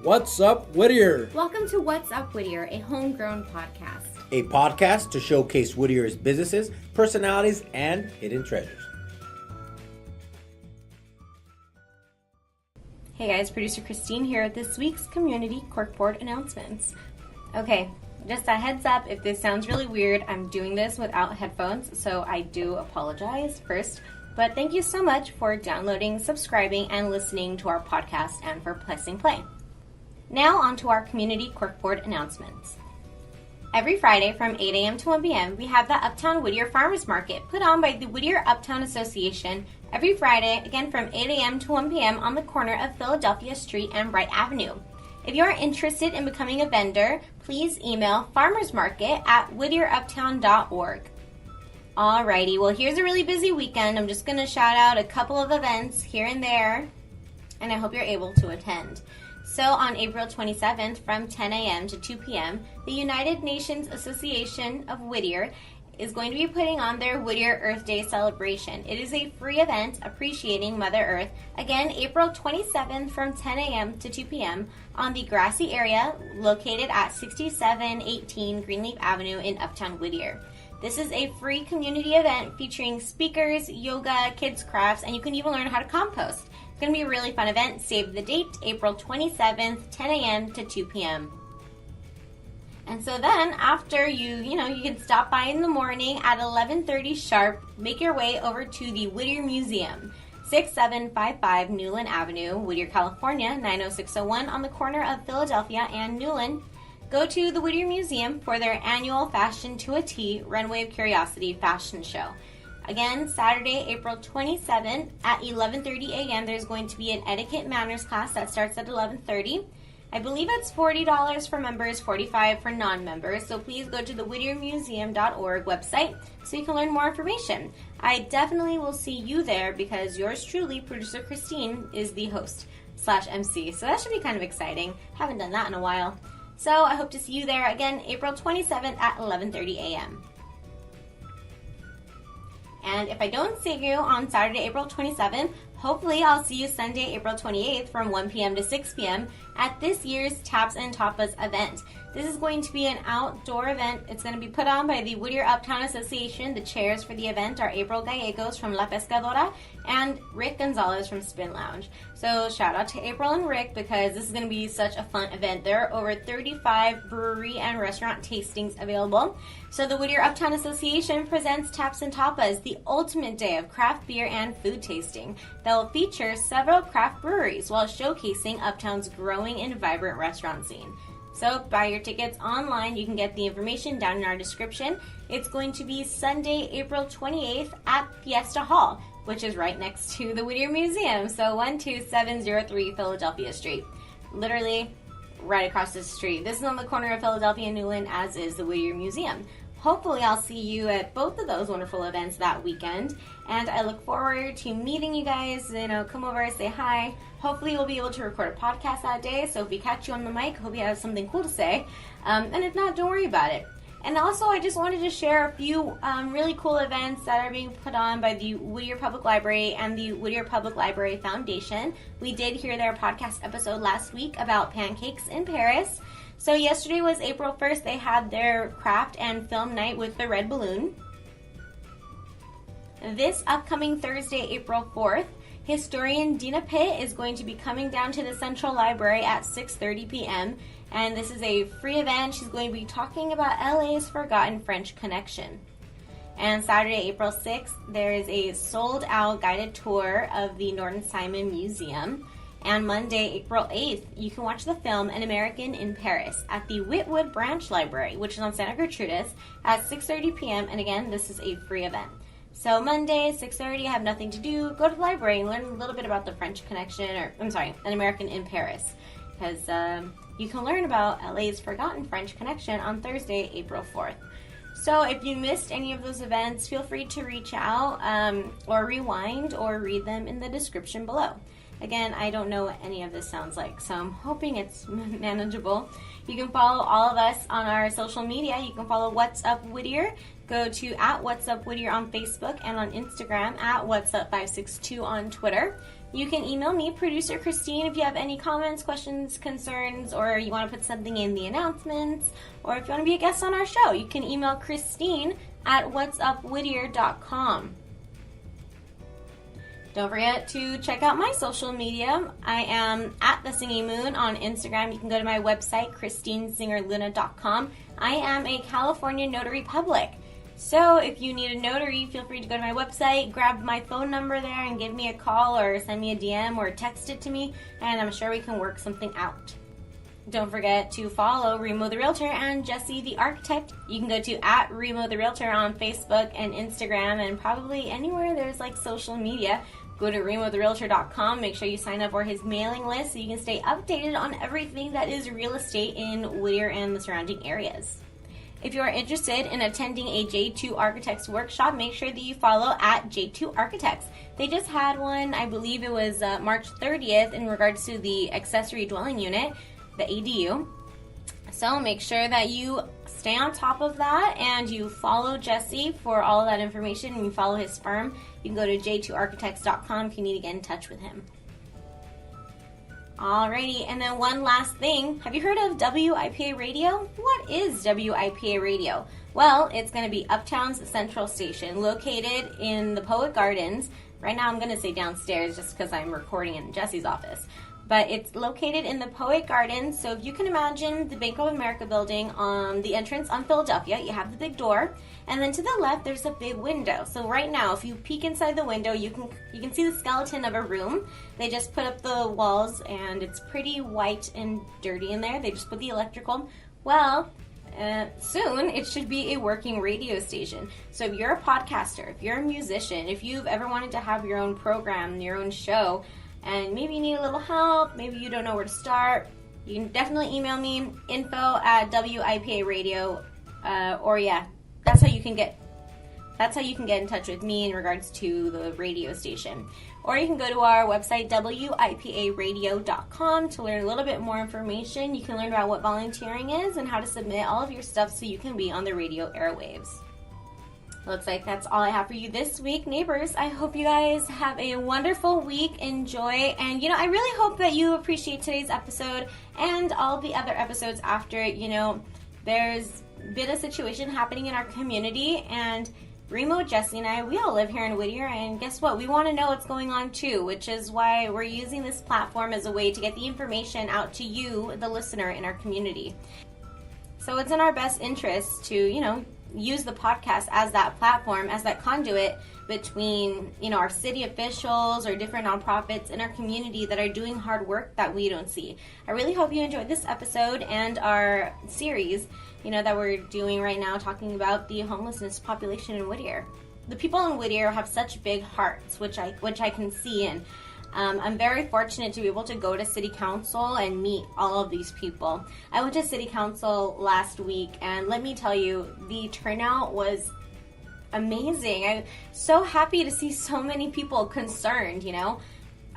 What's up, Whittier? Welcome to What's Up, Whittier, a homegrown podcast. A podcast to showcase Whittier's businesses, personalities, and hidden treasures. Hey guys, producer Christine here with this week's community corkboard announcements. Okay, just a heads up, if this sounds really weird, I'm doing this without headphones, so I do apologize first. But thank you so much for downloading, subscribing, and listening to our podcast and for pressing play. Now on to our community corkboard announcements. Every Friday from 8 a.m. to 1 p.m. we have the Uptown Whittier Farmers Market put on by the Whittier Uptown Association every Friday, again from 8 a.m. to 1 p.m. on the corner of Philadelphia Street and Bright Avenue. If you are interested in becoming a vendor, please email farmersmarket@whittieruptown.org. Alrighty, well here's a really busy weekend. I'm just going to shout out a couple of events here and there, and I hope you're able to attend. So on April 27th from 10 a.m. to 2 p.m., the United Nations Association of Whittier is going to be putting on their Whittier Earth Day celebration. It is a free event appreciating Mother Earth, again April 27th from 10 a.m. to 2 p.m. on the grassy area located at 6718 Greenleaf Avenue in Uptown Whittier. This is a free community event featuring speakers, yoga, kids crafts, and you can even learn how to compost. It's going to be a really fun event. Save the date, April 27th, 10 a.m. to 2 p.m. And so then after you can stop by in the morning at 11:30 sharp, make your way over to the Whittier Museum, 6755 Newlin Avenue, Whittier, California, 90601 on the corner of Philadelphia and Newlin. Go to the Whittier Museum for their annual Fashion to a T Runway of Curiosity fashion show. Again, Saturday, April 27th at 11:30 a.m. there's going to be an etiquette manners class that starts at 11:30. I believe it's $40 for members, $45 for non-members, so please go to the whittiermuseum.org website so you can learn more information. I definitely will see you there because yours truly, producer Christine, is the host/MC, so that should be kind of exciting. Haven't done that in a while. So I hope to see you there again, April 27th at 11:30 a.m. And if I don't see you on Saturday, April 27th, hopefully I'll see you Sunday, April 28th from 1 p.m. to 6 p.m. at this year's Taps and Tapas event. This is going to be an outdoor event. It's going to be put on by the Whittier Uptown Association. The chairs for the event are April Gallegos from La Pescadora and Rick Gonzalez from Spin Lounge. So shout out to April and Rick because this is going to be such a fun event. There are over 35 brewery and restaurant tastings available. So the Whittier Uptown Association presents Taps and Tapas, the ultimate day of craft beer and food tasting that will feature several craft breweries while showcasing Uptown's growing and vibrant restaurant scene. So buy your tickets online. You can get the information down in our description. It's going to be Sunday, April 28th at Fiesta Hall, which is right next to the Whittier Museum. So 12703 Philadelphia Street. Literally right across the street. This is on the corner of Philadelphia and Newlin, as is the Whittier Museum. Hopefully I'll see you at both of those wonderful events that weekend, and I look forward to meeting you guys. Come over, say hi. Hopefully we'll be able to record a podcast that day, so if we catch you on the mic, hope you have something cool to say, and if not, don't worry about it. And also, I just wanted to share a few really cool events that are being put on by the Whittier Public Library and the Whittier Public Library Foundation. We did hear their podcast episode last week about pancakes in Paris. So yesterday was April 1st. They had their craft and film night with the Red Balloon. This upcoming Thursday, April 4th, historian Dina Pitt is going to be coming down to the Central Library at 6:30 p.m. And this is a free event. She's going to be talking about LA's Forgotten French Connection. And Saturday, April 6th, there is a sold-out guided tour of the Norton Simon Museum. And Monday, April 8th, you can watch the film An American in Paris at the Whitwood Branch Library, which is on Santa Gertrudis, at 6:30 p.m. And again, this is a free event. So Monday, 6:30, have nothing to do, go to the library and learn a little bit about the French Connection, An American in Paris. Because you can learn about LA's Forgotten French Connection on Thursday, April 4th. So if you missed any of those events, feel free to reach out or rewind or read them in the description below. Again, I don't know what any of this sounds like, so I'm hoping it's manageable. You can follow all of us on our social media. You can follow What's Up Whittier. Go to @What's Up Whittier on Facebook and on Instagram, @What's Up 562 on Twitter. you can email me, Producer Christine, if you have any comments, questions, concerns, or you want to put something in the announcements, or if you want to be a guest on our show, you can email Christine at whatsupwhittier.com. Don't forget to check out my social media. I am at The Singing Moon on Instagram. You can go to my website, christinesingerluna.com. I am a California notary public. So if you need a notary, feel free to go to my website, grab my phone number there, and give me a call or send me a DM or text it to me, and I'm sure we can work something out. Don't forget to follow Remo the Realtor and Jessie the Architect. You can go to @Remo the Realtor on Facebook and Instagram and probably anywhere there's like social media. Go to remotherealtor.com. Make sure you sign up for his mailing list so you can stay updated on everything that is real estate in Whittier and the surrounding areas. If you are interested in attending a J2 Architects workshop, make sure that you follow @J2 Architects. They just had one, I believe it was March 30th, in regards to the accessory dwelling unit, the ADU. So make sure that you stay on top of that and you follow Jesse for all of that information, and you follow his firm. You can go to j2architects.com if you need to get in touch with him. Alrighty, and then one last thing. Have you heard of WIPA Radio? What is WIPA Radio? Well, it's going to be Uptown's Central Station, located in the Poet Gardens. Right now I'm going to say downstairs just because I'm recording in Jesse's office. But it's located in the Poet Gardens. So if you can imagine the Bank of America building on the entrance on Philadelphia, you have the big door, and then to the left there's a big window. So right now, if you peek inside the window, you can see the skeleton of a room. They just put up the walls, and it's pretty white and dirty in there. They just put the electrical. Well, soon it should be a working radio station. So if you're a podcaster, if you're a musician, if you've ever wanted to have your own program, your own show, and maybe you need a little help, maybe you don't know where to start, you can definitely email me, info@WIPA Radio, or yeah, that's how you can get in touch with me in regards to the radio station. Or you can go to our website, WIPAradio.com, to learn a little bit more information. You can learn about what volunteering is and how to submit all of your stuff so you can be on the radio airwaves. Looks like that's all I have for you this week, neighbors. I hope you guys have a wonderful week. Enjoy. And, I really hope that you appreciate today's episode and all the other episodes after it. There's been a situation happening in our community, and Remo, Jessie, and I, we all live here in Whittier, and guess what? We want to know what's going on too, which is why we're using this platform as a way to get the information out to you, the listener, in our community. So it's in our best interest to, use the podcast as that platform, as that conduit between, our city officials or different nonprofits in our community that are doing hard work that we don't see. I really hope you enjoyed this episode and our series, that we're doing right now, talking about the homelessness population in Whittier. The people in Whittier have such big hearts, which I can see, and I'm very fortunate to be able to go to City Council and meet all of these people. I went to City Council last week, and let me tell you, the turnout was amazing. I'm so happy to see so many people concerned,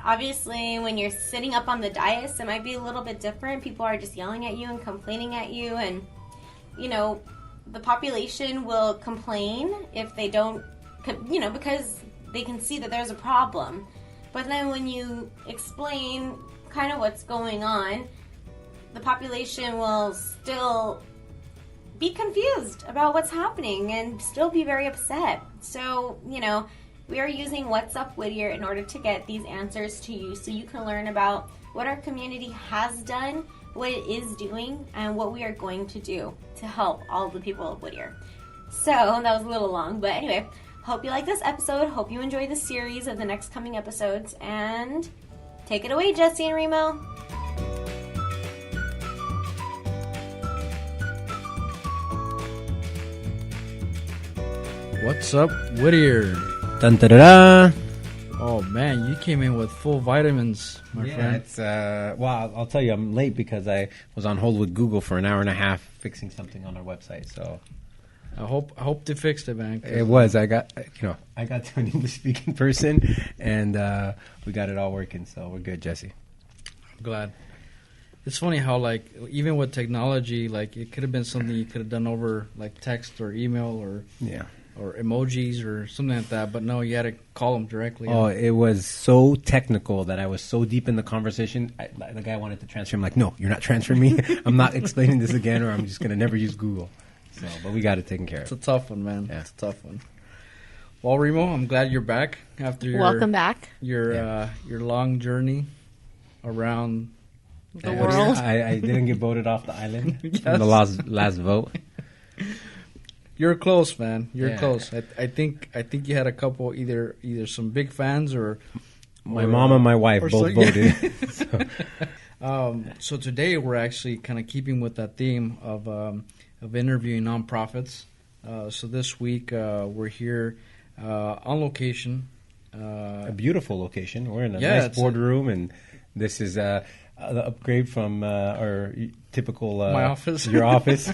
Obviously, when you're sitting up on the dais, it might be a little bit different. People are just yelling at you and complaining at you, and, the population will complain if they don't, because they can see that there's a problem. But then when you explain kind of what's going on, the population will still be confused about what's happening and still be very upset. So, we are using What's Up Whittier in order to get these answers to you so you can learn about what our community has done, what it is doing, and what we are going to do to help all the people of Whittier. So, that was a little long, but anyway. Hope you like this episode. Hope you enjoy the series of the next coming episodes. And take it away, Jessie and Remo. What's up, Whittier? Dun da da da. Oh man, you came in with full vitamins, my friend. It's well, I'll tell you, I'm late because I was on hold with Google for an hour and a half fixing something on our website. So I hope they fixed it, man. It was. I got to an English-speaking person, and we got it all working. So we're good, Jesse. I'm glad. It's funny how, even with technology, it could have been something you could have done over, text or email or... Yeah. or emojis or something like that. But no, you had to call them directly. Oh, it was so technical that I was so deep in the conversation. The guy wanted to transfer. I'm like, no, you're not transferring me. I'm not explaining this again, or I'm just going to never use Google. So, but we got it taken care of. It's a tough one, man. Yeah. It's a tough one. Well, Remo, I'm glad you're back after Welcome back. your long journey around the world. I didn't get voted off the island Yes. in the last vote. You're close, man. You're Yeah. close. I think you had a couple, either some big fans or My mom and my wife or both so- voted. So today we're actually kind of keeping with that theme of interviewing nonprofits. So this week we're here on location. A beautiful location. We're in a Yeah, nice it's boardroom, and this is the upgrade from our typical My office. your office,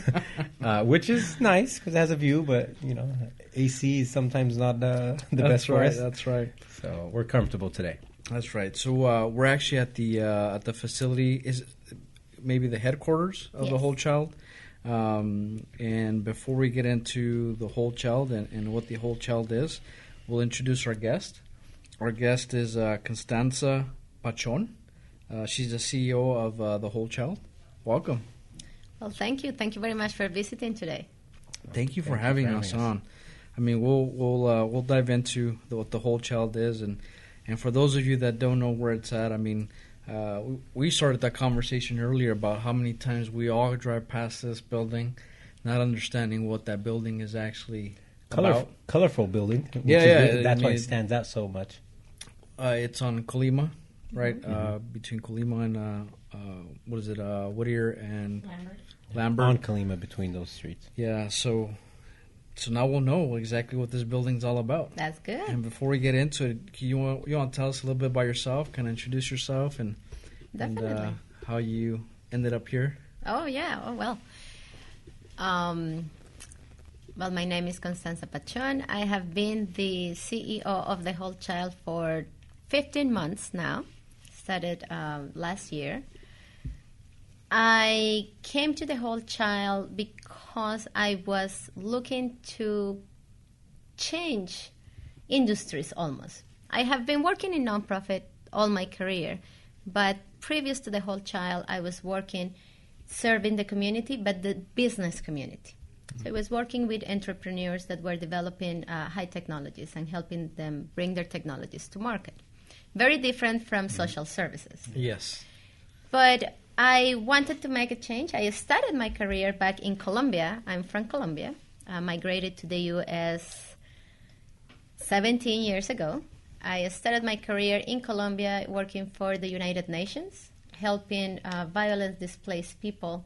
which is nice because it has a view. But AC is sometimes not the best for us. That's right. So we're comfortable today. That's right. So we're actually at the facility. Is maybe the headquarters of the Yes. Whole Child. And before we get into the Whole Child and what the Whole Child is, we'll introduce our guest. Our guest is Constanza Pachon. She's the CEO of the Whole Child. Welcome. Well, thank you. Thank you very much for visiting today. Thank you for Thank you having for us having us. on. I mean, we'll dive into what the Whole Child is, and for those of you that don't know where it's at, I mean, we started that conversation earlier about how many times we all drive past this building, not understanding what that building is actually about. Colorful building. which Yeah, is yeah, good. That's I why mean- it stands out so much. It's on Colima, right? Between Colima and what is it? Whittier and Lambert. On Colima, between those streets. Yeah, so now we'll know exactly what this building's all about. That's good. And before we get into it, you want to tell us a little bit about yourself, kind of introduce yourself, and Definitely. how you ended up here. Oh, yeah. Oh, well. Well, my name is Constanza Pachon. I have been the CEO of the Whole Child for 15 months now. Started last year. I came to the Whole Child because I was looking to change industries almost. I have been working in nonprofit all my career, but previous to the Whole Child, I was working serving the community, but the business community. So I was working with entrepreneurs that were developing high technologies and helping them bring their technologies to market. Very different from social services. Yes. But I wanted to make a change. I started my career back in Colombia. I'm from Colombia. I migrated to the U.S. 17 years ago. I started my career in Colombia working for the United Nations, helping violence-displaced people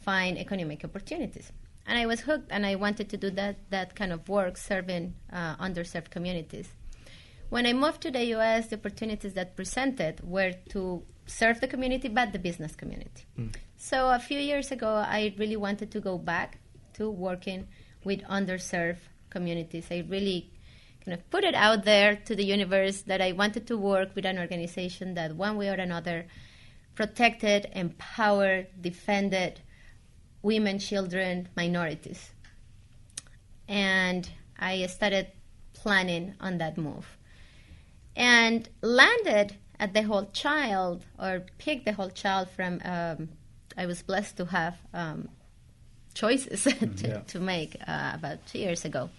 find economic opportunities. And I was hooked, and I wanted to do that kind of work, serving underserved communities. When I moved to the U.S., the opportunities that presented were to serve the community, but the business community. So a few years ago, I really wanted to go back to working with underserved communities. I really kind of put it out there to the universe that I wanted to work with an organization that one way or another protected, empowered, defended women, children, minorities. And I started planning on that move. And landed at the Whole Child, or picked the Whole Child from, I was blessed to have choices to make about 2 years ago.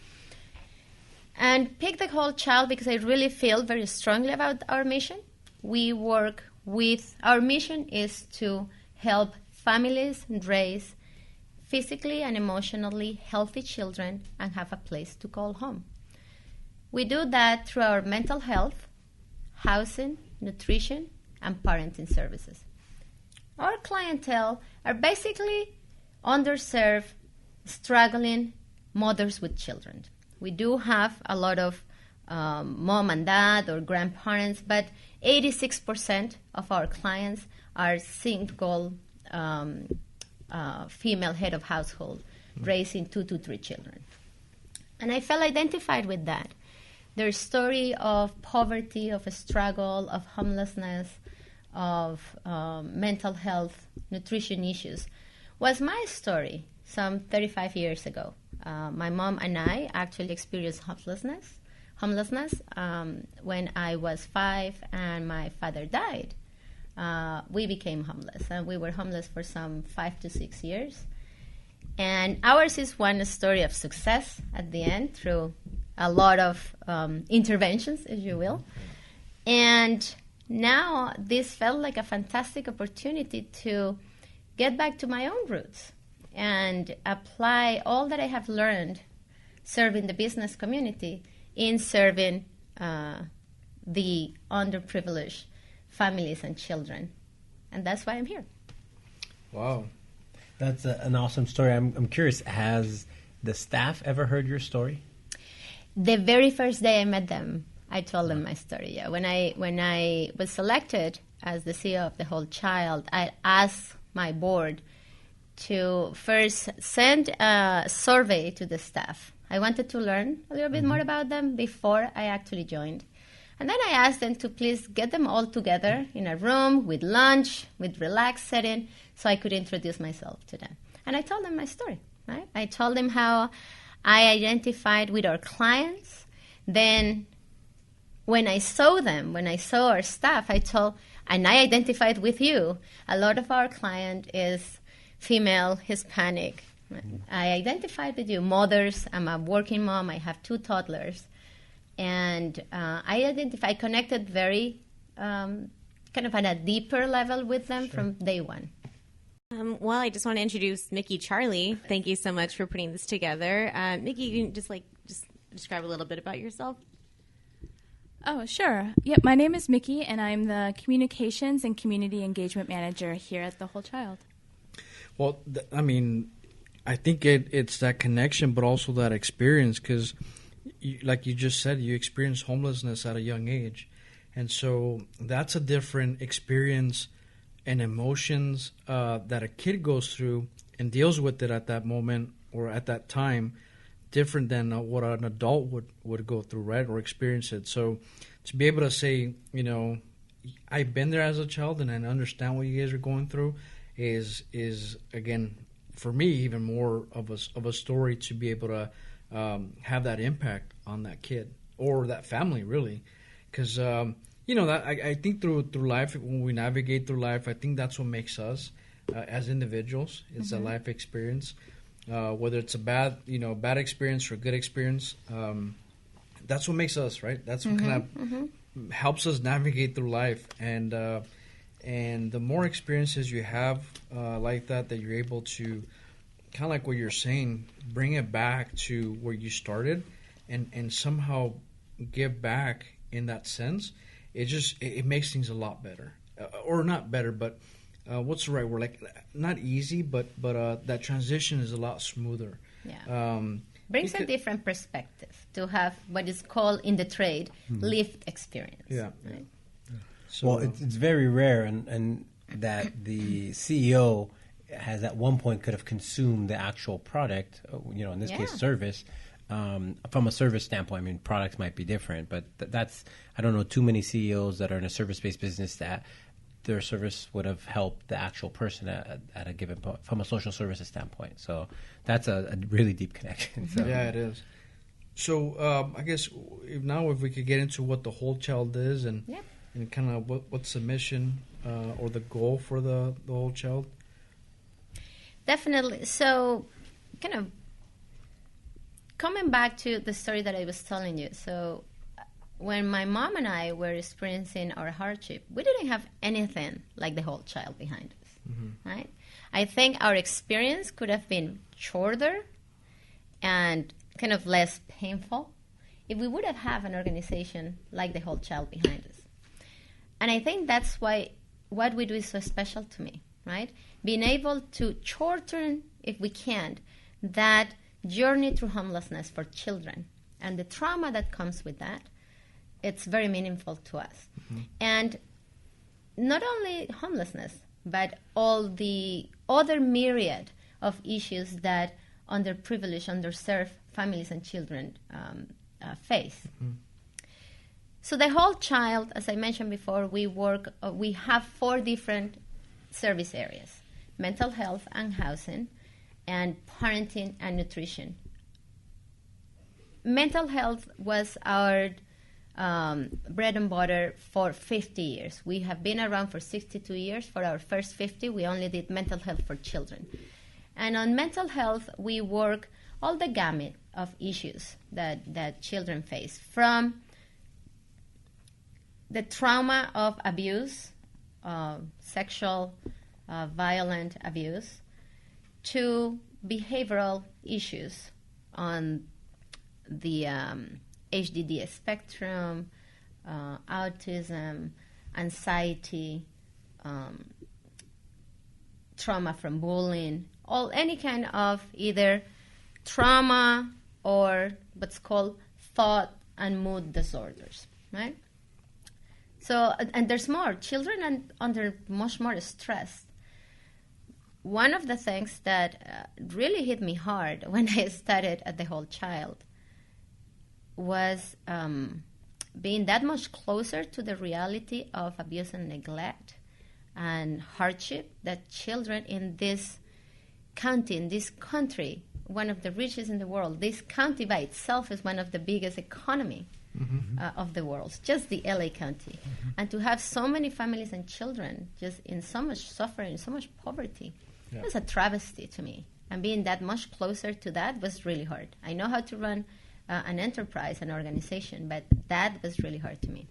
And picked the Whole Child because I really feel very strongly about our mission. We work with, our mission is to help families raise physically and emotionally healthy children and have a place to call home. We do that through our mental health, housing, nutrition, and parenting services. Our clientele are basically underserved, struggling mothers with children. We do have a lot of mom and dad or grandparents, but 86% of our clients are single female head of household raising 2 to 3 children. And I felt identified with that. Their story of poverty, of a struggle, of homelessness, of mental health, nutrition issues was my story some 35 years ago. My mom and I actually experienced homelessness when I was 5 and my father died. We became homeless, and we were homeless for some 5 to 6 years. And ours is one story of success at the end through a lot of interventions, if you will. And now this felt like a fantastic opportunity to get back to my own roots and apply all that I have learned serving the business community in serving the underprivileged families and children. And that's why I'm here. Wow. That's an awesome story. I'm curious, has the staff ever heard your story? The very first day I met them, I told them my story. Yeah, when I was selected as the CEO of The Whole Child, I asked my board to first send a survey to the staff. I wanted to learn a little bit more about them before I actually joined. And then I asked them to please get them all together in a room with lunch, with relaxed setting, so I could introduce myself to them. And I told them my story, right? I told them how I identified with our clients. Then when I saw them, when I saw our staff, and I identified with you. A lot of our client is female, Hispanic. I identified with you, mothers. I'm a working mom. I have 2 toddlers. And I connected very kind of at a deeper level with them from day one. Well, I just want to introduce Mickey Charlie. Thank you so much for putting this together. Mickey, you can just describe a little bit about yourself. Oh, sure. Yep, my name is Mickey, and I'm the Communications and Community Engagement Manager here at The Whole Child. Well, I think it's that connection, but also that experience, because like you just said, you experienced homelessness at a young age. And so that's a different experience and emotions that a kid goes through and deals with it at that moment or at that time, different than what an adult would go through, right, or experience it. So to be able to say, I've been there as a child and I understand what you guys are going through is again, for me, even more of a story to be able to have that impact on that kid or that family, really. Because, that I think through life, when we navigate through life, I think that's what makes us as individuals. It's a life experience. Whether it's a bad experience or a good experience, that's what makes us, right? That's what kind of helps us navigate through life. And the more experiences you have like that you're able to, kind of like what you're saying, bring it back to where you started and somehow give back in that sense, it makes things a lot better. Or not better, but what's the right word? Like, not easy, but that transition is a lot smoother. Yeah. Brings a different perspective to have what is called in the trade lived experience. Yeah. Right? So, well, it's very rare, and that the CEO has at one point could have consumed the actual product, in this case service. From a service standpoint, products might be different, but that's, I don't know too many CEOs that are in a service-based business that their service would have helped the actual person at a given point from a social services standpoint. So that's a really deep connection. So. Yeah, it is. So I guess if we could get into what the Whole Child is and kind of what's the mission or the goal for the Whole Child. Definitely. So kind of coming back to the story that I was telling you. So when my mom and I were experiencing our hardship, we didn't have anything like the Whole Child behind us, right? I think our experience could have been shorter and kind of less painful if we would have had an organization like the Whole Child behind us. And I think that's why what we do is so special to me, right? Being able to shorten, if we can, that journey through homelessness for children and the trauma that comes with that, it's very meaningful to us. And not only homelessness, but all the other myriad of issues that underprivileged, underserved families and children face. So the Whole Child, as I mentioned before, we have 4 different service areas: mental health and housing, and parenting and nutrition. mental health was our bread and butter for 50 years. We have been around for 62 years. For our first 50, we only did mental health for children. And on mental health, we work all the gamut of issues that children face, from the trauma of abuse, sexual violent abuse, to behavioral issues on the HDD spectrum, autism, anxiety, trauma from bullying, any kind of either trauma or what's called thought and mood disorders, right? So, and there's more. Children are under much more stress. One of the things that really hit me hard when I started at the Whole Child was being that much closer to the reality of abuse and neglect and hardship that children in this county, in this country, one of the richest in the world, this county by itself is one of the biggest economy of the world, just the LA County. And to have so many families and children just in so much suffering, so much poverty, it was a travesty to me. And being that much closer to that was really hard. I know how to run an enterprise, an organization, but that was really hard to me.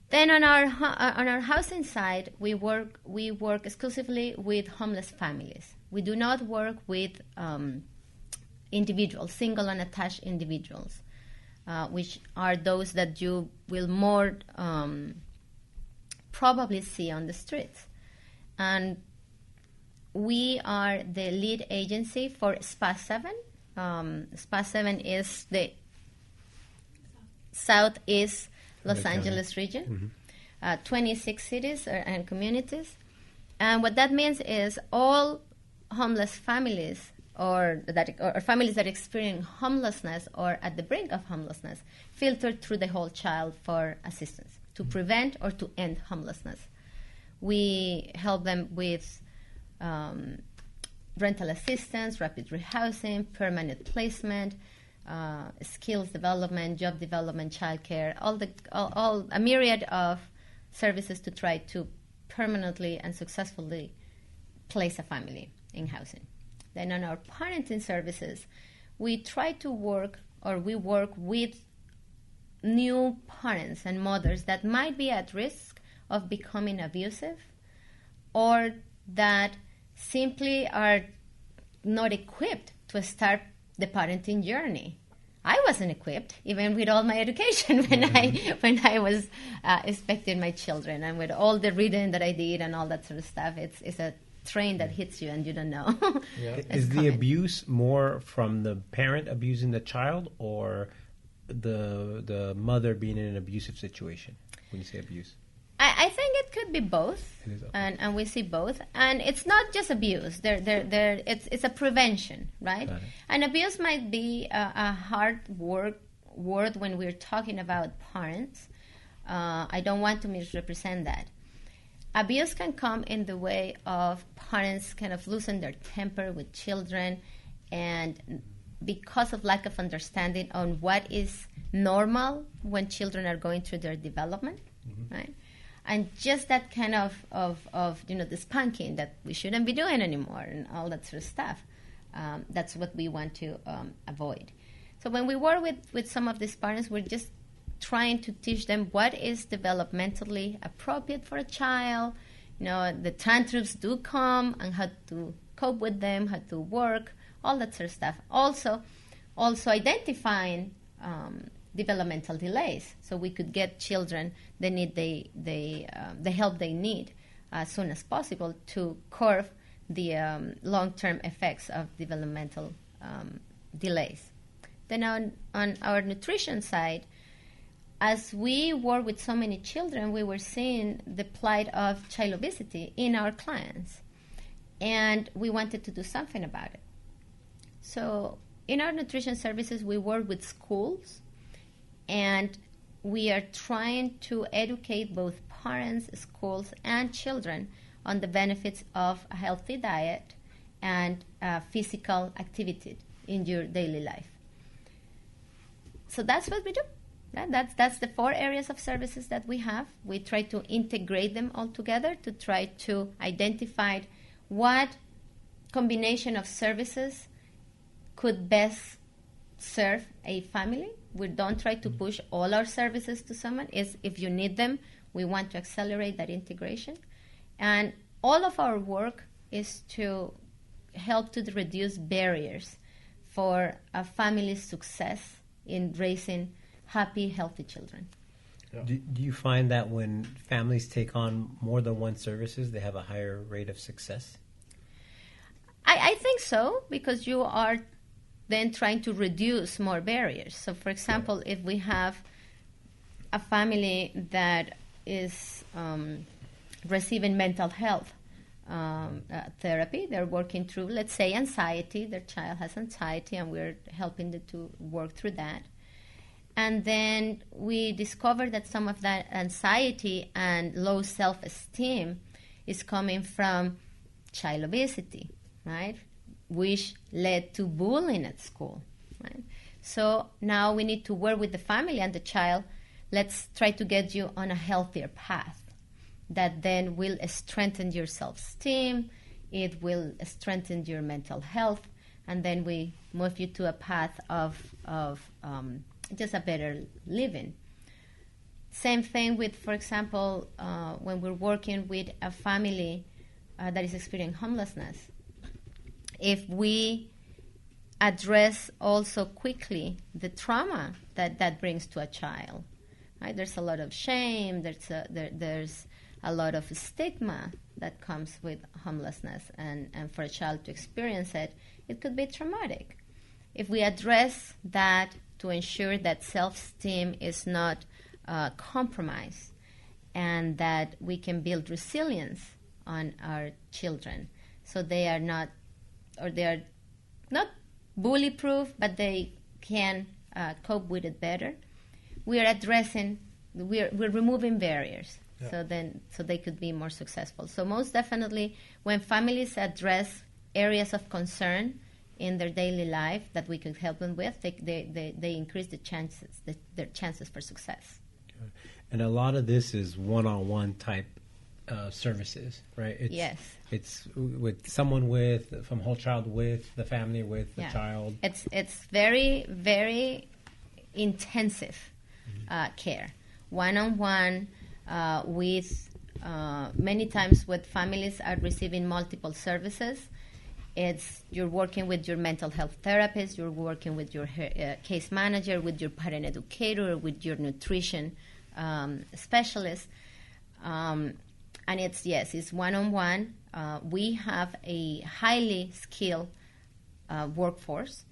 Then on our housing side, we work exclusively with homeless families. We do not work with individuals, single unattached individuals, which are those that you will more probably see on the streets. And we are the lead agency for SPA 7. SPA 7 is the Southeast Los Angeles region, 26 cities and communities. And what that means is all homeless families or families that experience homelessness or at the brink of homelessness filtered through the Whole Child for assistance to prevent or to end homelessness. We help them with rental assistance, rapid rehousing, permanent placement, skills development, job development, childcare, all a myriad of services to try to permanently and successfully place a family in housing. Then on our parenting services, we work with new parents and mothers that might be at risk of becoming abusive or that simply are not equipped to start the parenting journey. I wasn't equipped, even with all my education when I was expecting my children, and with all the reading that I did and all that sort of stuff. It's a train that hits you and you don't know. Is the abuse more from the parent abusing the child or the mother being in an abusive situation when you say abuse? I think it could be both, and we see both. And it's not just abuse. It's a prevention, right? And abuse might be a hard word when we're talking about parents. I don't want to misrepresent that. Abuse can come in the way of parents kind of losing their temper with children, and because of lack of understanding on what is normal when children are going through their development, right? And just that kind of the spanking that we shouldn't be doing anymore and all that sort of stuff. That's what we want to avoid. So when we work with some of these parents, we're just trying to teach them what is developmentally appropriate for a child. The tantrums do come and how to cope with them, how to work, all that sort of stuff. Also identifying developmental delays, so we could get children the help they need as soon as possible to curb the long-term effects of developmental delays. Then on our nutrition side, as we work with so many children, we were seeing the plight of child obesity in our clients, and we wanted to do something about it. So in our nutrition services, we work with schools, and we are trying to educate both parents, schools, and children on the benefits of a healthy diet and physical activity in your daily life. So that's what we do. That's the 4 areas of services that we have. We try to integrate them all together to try to identify what combination of services could best serve a family. We don't try to push all our services to someone. If you need them, we want to accelerate that integration. And all of our work is to help to reduce barriers for a family's success in raising happy, healthy children. Yeah. Do you find that when families take on more than one services, they have a higher rate of success? I think so, because you are then trying to reduce more barriers. So, for example, if we have a family that is receiving mental health therapy, they're working through, let's say, anxiety. Their child has anxiety, and we're helping them to work through that. And then we discover that some of that anxiety and low self-esteem is coming from child obesity, right? Which led to bullying at school, right? So now we need to work with the family and the child. Let's try to get you on a healthier path that then will strengthen your self-esteem. It will strengthen your mental health, and then we move you to a path of just a better living. Same thing with, for example, when we're working with a family that is experiencing homelessness. If we address also quickly the trauma that brings to a child, right? There's a lot of shame. There's a lot of stigma that comes with homelessness, and for a child to experience it, it could be traumatic. If we address that to ensure that self-esteem is not compromised, and that we can build resilience on our children, so they are not bully-proof, but they can cope with it better. We're removing barriers, so they could be more successful. So most definitely, when families address areas of concern in their daily life that we could help them with, they increase their chances for success. And a lot of this is one-on-one type services, right? It's with someone from whole child with the family with the child. It's very, very intensive care, one-on-one with many times when families are receiving multiple services. You're working with your mental health therapist, you're working with your case manager, with your parent educator, with your nutrition specialist, and it's one-on-one. We have a highly skilled workforce.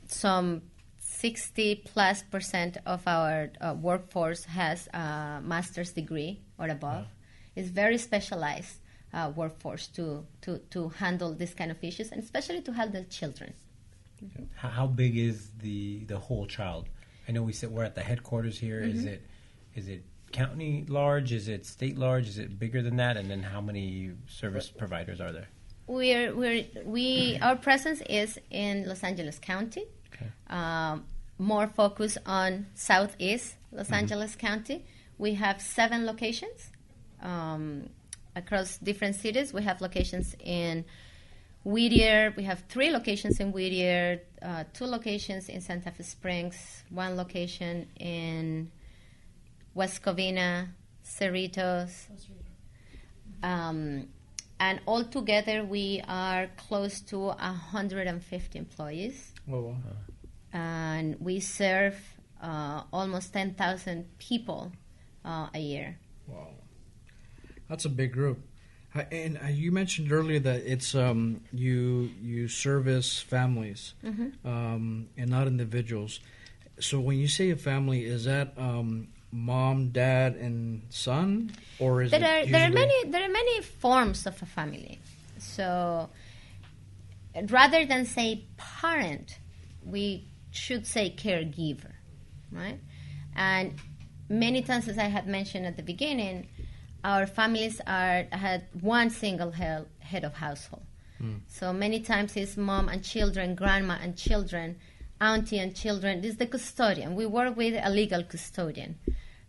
Some 60+% of our workforce has a master's degree or above. It's very specialized workforce to handle this kind of issues, and especially to handle children. Mm-hmm. How big is the whole child? I know we said we're at the headquarters here. Mm-hmm. Is it county large? Is it state large? Is it bigger than that? And then how many service providers are there? Our presence is in Los Angeles County. Okay. More focus on Southeast Los Angeles County. We have 7 locations across different cities. We have locations in Whittier. We have 3 locations in Whittier, 2 locations in Santa Fe Springs, 1 location in West Covina, Cerritos. And altogether, we are close to 150 employees. Oh, wow. And we serve almost 10,000 people a year. Wow. That's a big group. And you mentioned earlier that it's you service families and not individuals. So when you say a family, is that mom, dad, and son, or is there are many forms of a family. So rather than say parent, we should say caregiver, right? And many times, as I had mentioned at the beginning, our families had one single head of household. So many times it's mom and children, grandma and children, auntie and children. This is the custodian. We work with a legal custodian.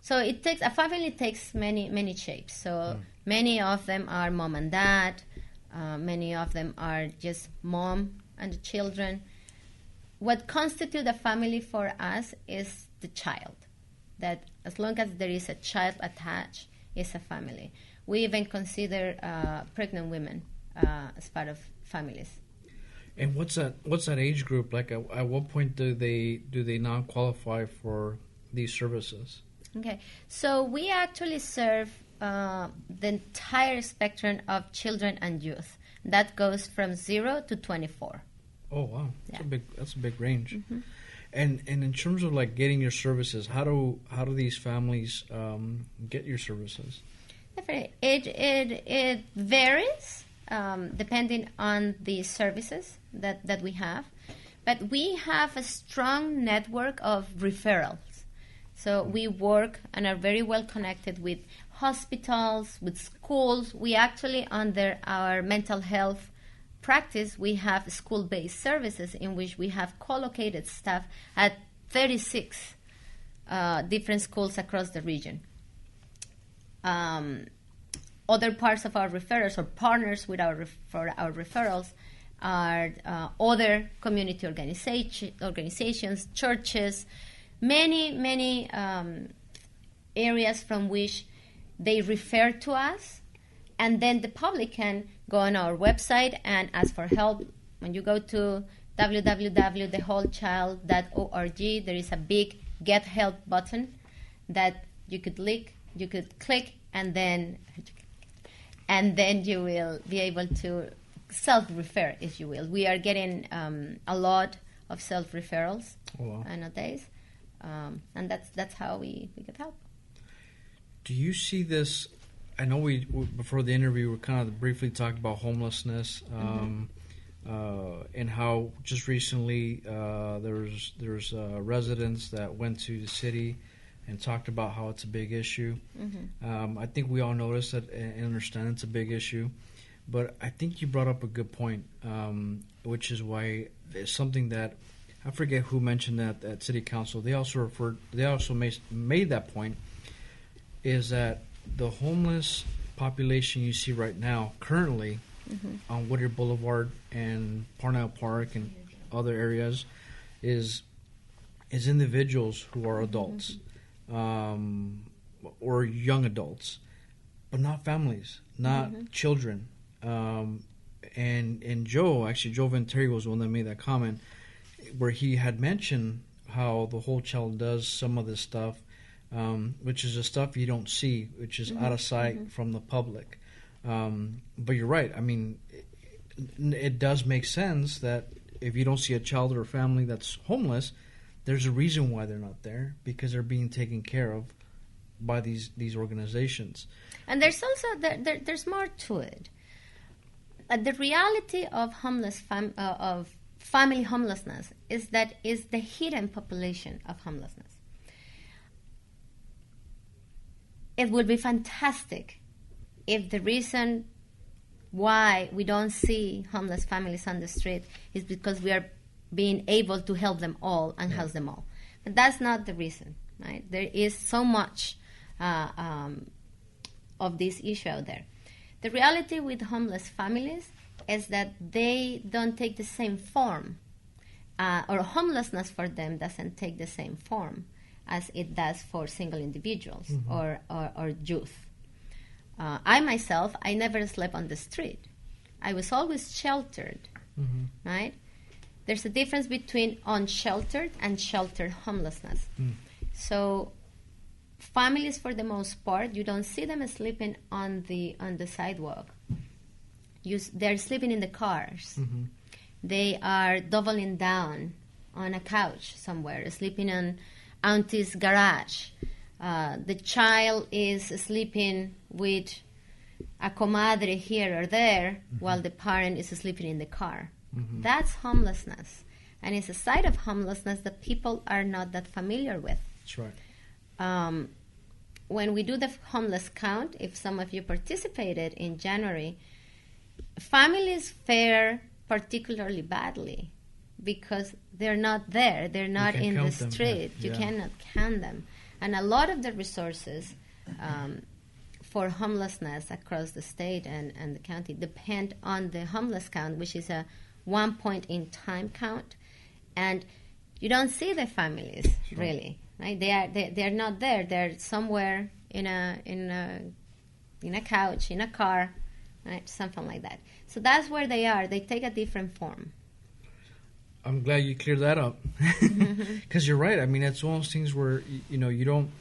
So a family takes many shapes. So many of them are mom and dad. Many of them are just mom and the children. What constitutes a family for us is the child. That as long as there is a child attached, it's a family. We even consider pregnant women as part of families. And what's that age group? Like, at what point do they not qualify for these services? Okay, so we actually serve the entire spectrum of children and youth. That goes from 0 to 24. Oh wow, that's a big range. Mm-hmm. And in terms of like getting your services, how do these families get your services? It varies depending on the services that we have, but we have a strong network of referrals. So we work and are very well connected with hospitals, with schools. We actually, under our mental health practice, we have school-based services in which we have co-located staff at 36 different schools across the region. Other parts of our referrals or partners with for our referrals are other community organizations, churches, many areas from which they refer to us, and then the public can go on our website and ask for help. When you go to www.thewholechild.org, there is a big Get Help button that you could click, and then you will be able to self-refer, if you will. We are getting a lot of self-referrals nowadays, and that's how we get help. Do you see this? I know we before the interview we kind of briefly talked about homelessness, and how just recently there's residents that went to the city and talked about how it's a big issue. I think we all notice that and understand it's a big issue, but I think you brought up a good point, which is why it's something that I forget who mentioned that at City Council. They also made that point, is that the homeless population you see right now currently on Whittier Boulevard and Parnell Park and other areas is individuals who are adults. Or young adults, but not families, not children. And Joe Venturi was the one that made that comment, where he had mentioned how the Whole Child does some of this stuff, which is the stuff you don't see, which is out of sight from the public. But you're right. I mean, it does make sense that if you don't see a child or a family that's homeless, there's a reason why they're not there, because they're being taken care of by these organizations. And there's also there's more to it. The reality of family homelessness is that is the hidden population of homelessness. It would be fantastic if the reason why we don't see homeless families on the street is because we are being able to help them all and house them all. But that's not the reason, right? There is so much of this issue out there. The reality with homeless families is that they don't take the same form, or homelessness for them doesn't take the same form as it does for single individuals or youth. I myself, I never slept on the street. I was always sheltered, right? There's a difference between unsheltered and sheltered homelessness. So families, for the most part, you don't see them sleeping on the sidewalk. They're sleeping in the cars. They are doubling down on a couch somewhere, sleeping on auntie's garage. The child is sleeping with a comadre here or there while the parent is sleeping in the car. That's homelessness. And it's a side of homelessness that people are not that familiar with. That's right. When we do the homeless count, if some of you participated in January, families fare particularly badly because they're not there. They're not in the street. You cannot count them. And a lot of the resources for homelessness across the state and the county depend on the homeless count, which is a 1 point in time count. And you don't see the families, really. Right? They're not there. They're somewhere in a couch, in a car, right? Something like that. So that's where they are. They take a different form. I'm glad you cleared that up, because you're right. I mean, it's one of those things where you don't.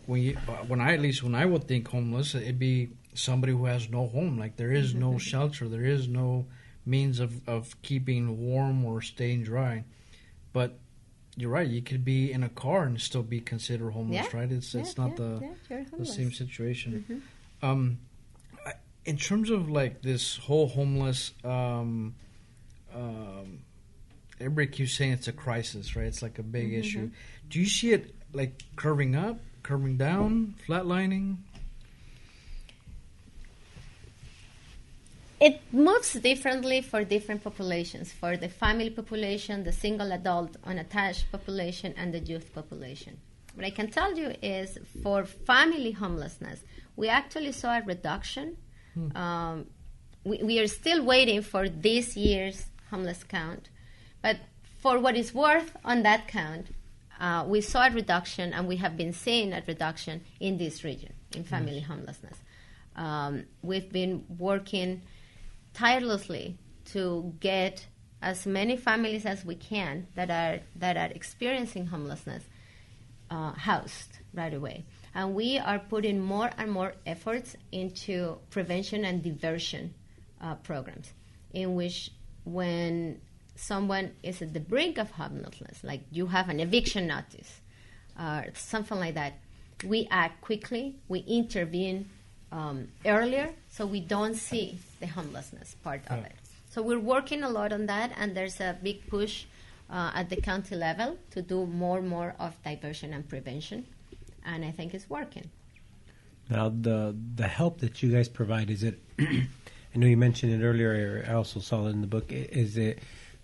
When I would think homeless, it'd be somebody who has no home. Like there is no shelter, there is no means of keeping warm or staying dry. But you're right. You could be in a car and still be considered homeless, right? It's not the same situation. In terms of like this whole homeless, everybody keeps saying it's a crisis, right? It's like a big issue. Do you see it like curving up, curving down, flatlining? It moves differently for different populations. For the family population, the single adult unattached population, and the youth population. What I can tell you is for family homelessness, we actually saw a reduction. We are still waiting for this year's homeless count. But for what it's worth on that count, we saw a reduction, and we have been seeing a reduction in this region, in family homelessness. We've been working tirelessly to get as many families as we can that are experiencing homelessness housed right away. And we are putting more and more efforts into prevention and diversion programs, in which when someone is at the brink of homelessness, like you have an eviction notice, something like that, we act quickly, we intervene earlier, so we don't see the homelessness part of it. So we're working a lot on that, and there's a big push at the county level to do more of diversion and prevention, and I think it's working. Now, the help that you guys provide, is it, I know you mentioned it earlier, I also saw it in the book, is it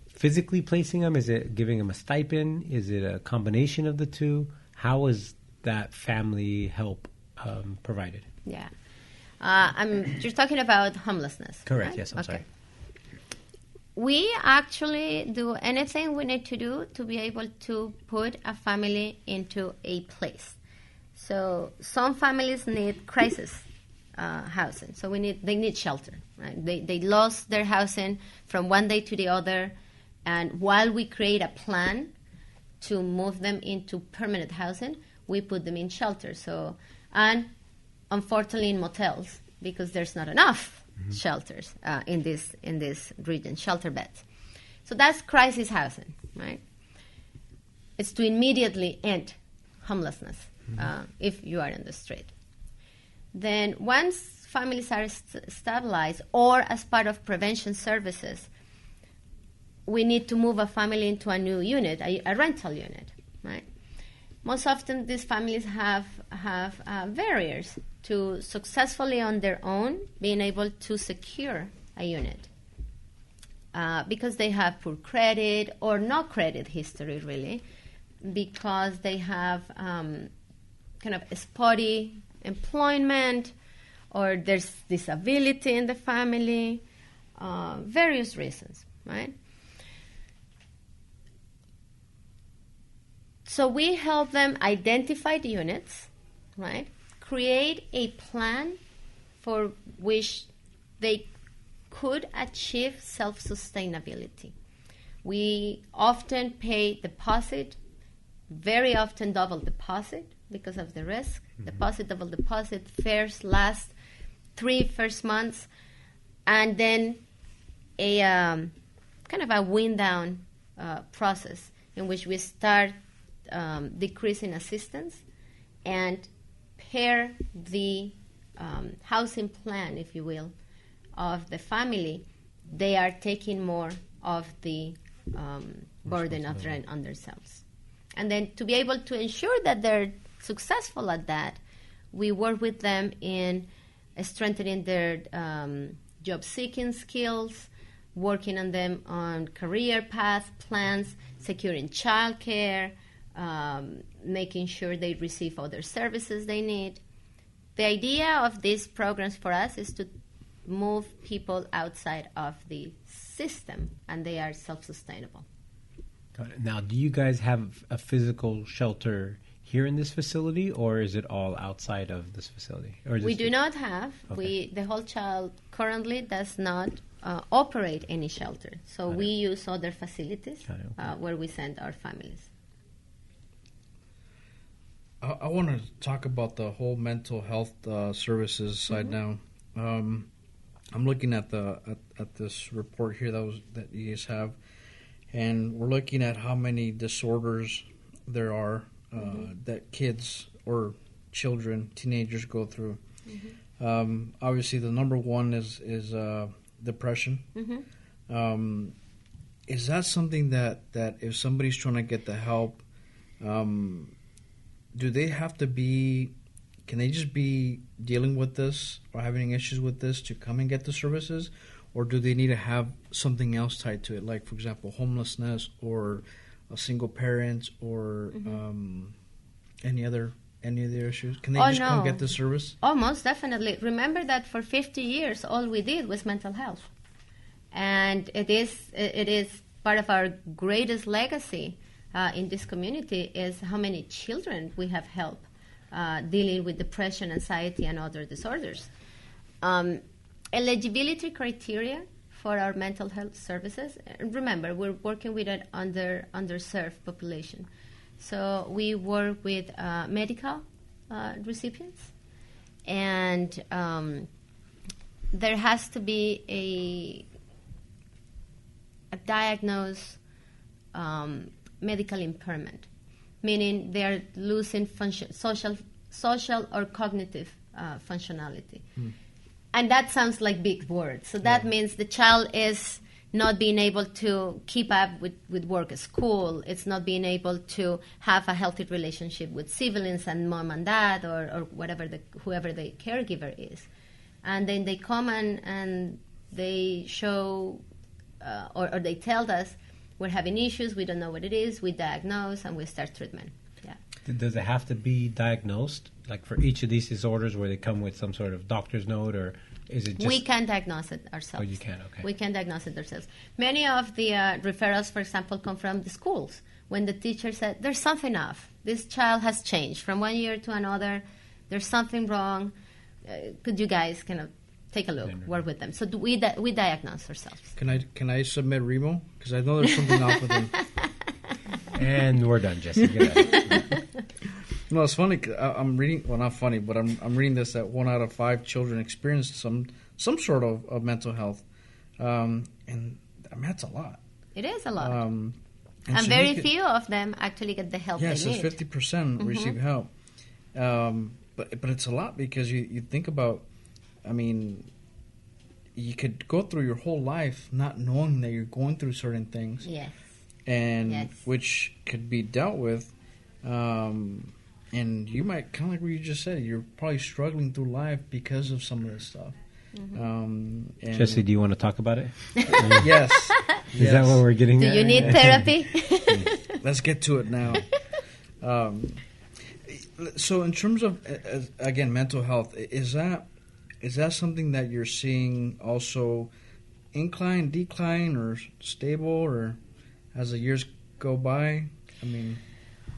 physically placing them? Is it giving them a stipend? Is it a combination of the two? How is that family help provided? Yeah. You're talking about homelessness. Correct, right? Yes, I'm sorry. We actually do anything we need to do to be able to put a family into a place. So some families need crisis housing. So they need shelter. Right? They lost their housing from one day to the other, and while we create a plan to move them into permanent housing, we put them in shelter. So, and unfortunately in motels, because there's not enough shelters in this region, shelter beds. So that's crisis housing, right? It's to immediately end homelessness if you are in the street. Then once families are stabilized, or as part of prevention services, we need to move a family into a new unit, a rental unit, right? Most often these families have barriers to successfully on their own being able to secure a unit because they have poor credit or no credit history, really, because they have kind of spotty employment, or there's disability in the family, various reasons, right? So we help them identify the units, right? Create a plan for which they could achieve self-sustainability. We often pay deposit, very often double deposit because of the risk. Deposit, double deposit, last 3 first months, and then a kind of a wind down process in which we start decreasing assistance and pair the housing plan, if you will, of the family. They are taking more of the burden of rent on themselves. And then to be able to ensure that they're successful at that, we work with them in strengthening their job-seeking skills, working on them on career path plans, securing childcare, making sure they receive other services they need. The idea of these programs for us is to move people outside of the system, and they are self-sustainable. Got it. Now, do you guys have a physical shelter here in this facility, or is it all outside of this facility? Or We do not have. Okay. The Whole Child currently does not operate any shelter. So we use other facilities where we send our families. I want to talk about the whole mental health services side now. I'm looking at this report here that you guys have, and we're looking at how many disorders there are that kids or children, teenagers go through. Obviously, the number one is depression. Is that something that if somebody's trying to get the help, do they have to be? Can they just be dealing with this or having issues with this to come and get the services, or do they need to have something else tied to it, like for example homelessness or a single parent or any other issues? Can they just come get the service? Oh, most definitely. Remember that for 50 years all we did was mental health, and it is part of our greatest legacy in this community is how many children we have helped dealing with depression, anxiety, and other disorders. Eligibility criteria for our mental health services. Remember, we're working with an underserved population. So we work with medical recipients, and there has to be a diagnosed medical impairment, meaning they are losing social or cognitive functionality. And that sounds like big words. So that means the child is not being able to keep up with work at school. It's not being able to have a healthy relationship with siblings and mom and dad or whoever the caregiver is. And then they come and they show or they tell us, we're having issues, we don't know what it is, we diagnose, and we start treatment. Yeah. Does it have to be diagnosed, like for each of these disorders, where they come with some sort of doctor's note, or is it just... We can diagnose it ourselves. Oh, you can, okay. We can diagnose it ourselves. Many of the referrals, for example, come from the schools, when the teacher said, there's something off. This child has changed from one year to another. There's something wrong. Could you guys kind of take a look, work with them? So we diagnose ourselves. Can I submit Remo? Because I know there's something off with him. And we're done, Jessie. No, it's funny. I'm reading. Well, not funny, but I'm reading this that 1 out of 5 children experience some sort of mental health, and I mean that's a lot. It is a lot, and so very few of them actually get the help they need. Yes, 50% receive help, but it's a lot because you think about. I mean, you could go through your whole life not knowing that you're going through certain things. Yes. And which could be dealt with. And you might, kind of like what you just said, you're probably struggling through life because of some of this stuff. Jessie, do you want to talk about it? Yes. Is that what we're getting at? Do you need therapy? Let's get to it now. So in terms of, again, mental health, is that something that you're seeing also incline, decline, or stable, or as the years go by? I mean,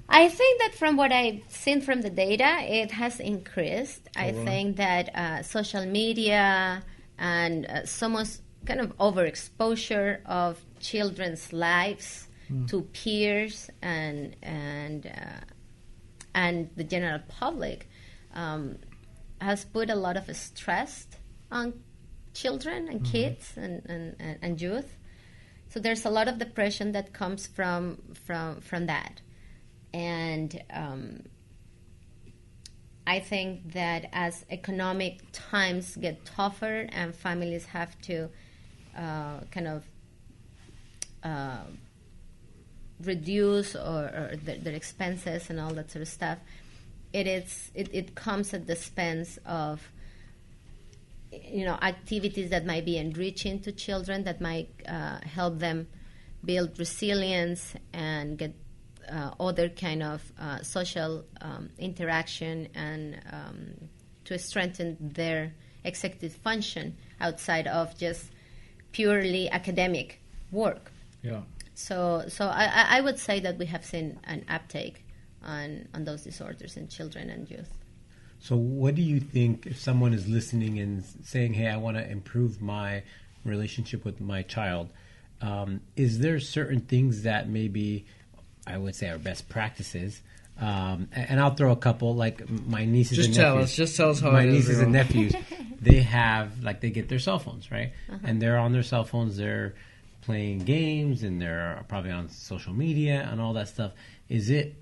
I think that from what I've seen from the data, it has increased. I think that social media and so much kind of overexposure of children's lives to peers and the general public has put a lot of stress on children and kids and youth. So there's a lot of depression that comes from that. And I think that as economic times get tougher and families have to kind of reduce or their expenses and all that sort of stuff, it comes at the expense of activities that might be enriching to children, that might help them build resilience and get other kind of social interaction and to strengthen their executive function outside of just purely academic work. Yeah. So I would say that we have seen an uptake on those disorders in children and youth. So what do you think if someone is listening and saying, hey, I want to improve my relationship with my child, is there certain things that maybe I would say are best practices? And I'll throw a couple, like my nieces and nephews. Just tell us how my it is, nieces and nephews, they have, like, they get their cell phones, right? And they're on their cell phones, they're playing games, and they're probably on social media and all that stuff. Is it,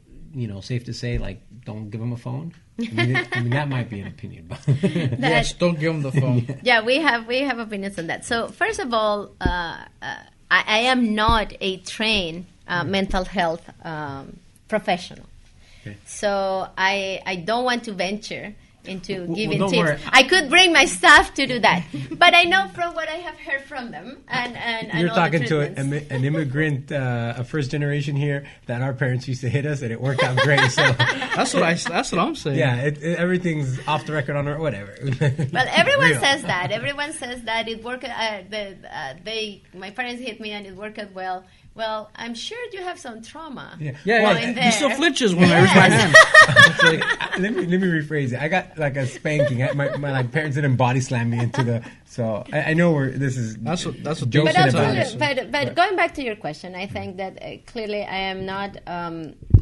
safe to say, like, don't give them a phone? I mean that might be an opinion, but yes, don't give them the phone. Yeah, we have opinions on that. So first of all, I am not a trained mental health professional. Okay. So I don't want to venture into giving don't tips. worry. I could bring my staff to do that, but I know from what I have heard from them and you're all talking the to treatments. an immigrant, a first generation here that our parents used to hit us, and it worked out great. So That's what I'm saying. yeah, everything's off the record on our whatever. Well, everyone Real. says that. Everyone says that it worked. My parents hit me and it worked out well. Well, I'm sure you have some trauma. Yeah. Well, yeah. in He still there. flinches when I raise my hand. It's like, let me rephrase it. I got like a spanking. My parents didn't body slam me into the. So I know where this is. that's what Jokes But, and about absolutely, but going back to your question, I think that clearly I am not.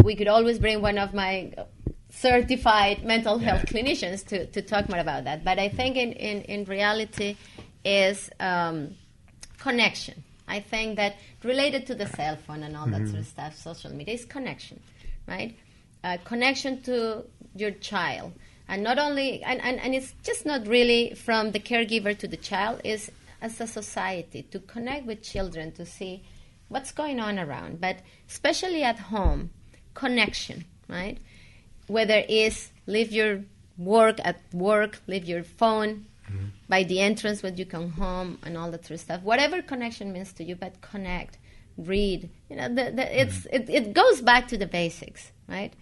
We could always bring one of my certified mental health clinicians to talk more about that. But I think in reality is connection. I think that related to the cell phone and all that sort of stuff, social media, is connection, right? Connection to your child. And not only, and it's just not really from the caregiver to the child, is as a society to connect with children to see what's going on around. But especially at home, connection, right? Whether it's leave your work at work, leave your phone by the entrance when you come home and all that sort of stuff. Whatever connection means to you, but connect, read. It goes back to the basics, right?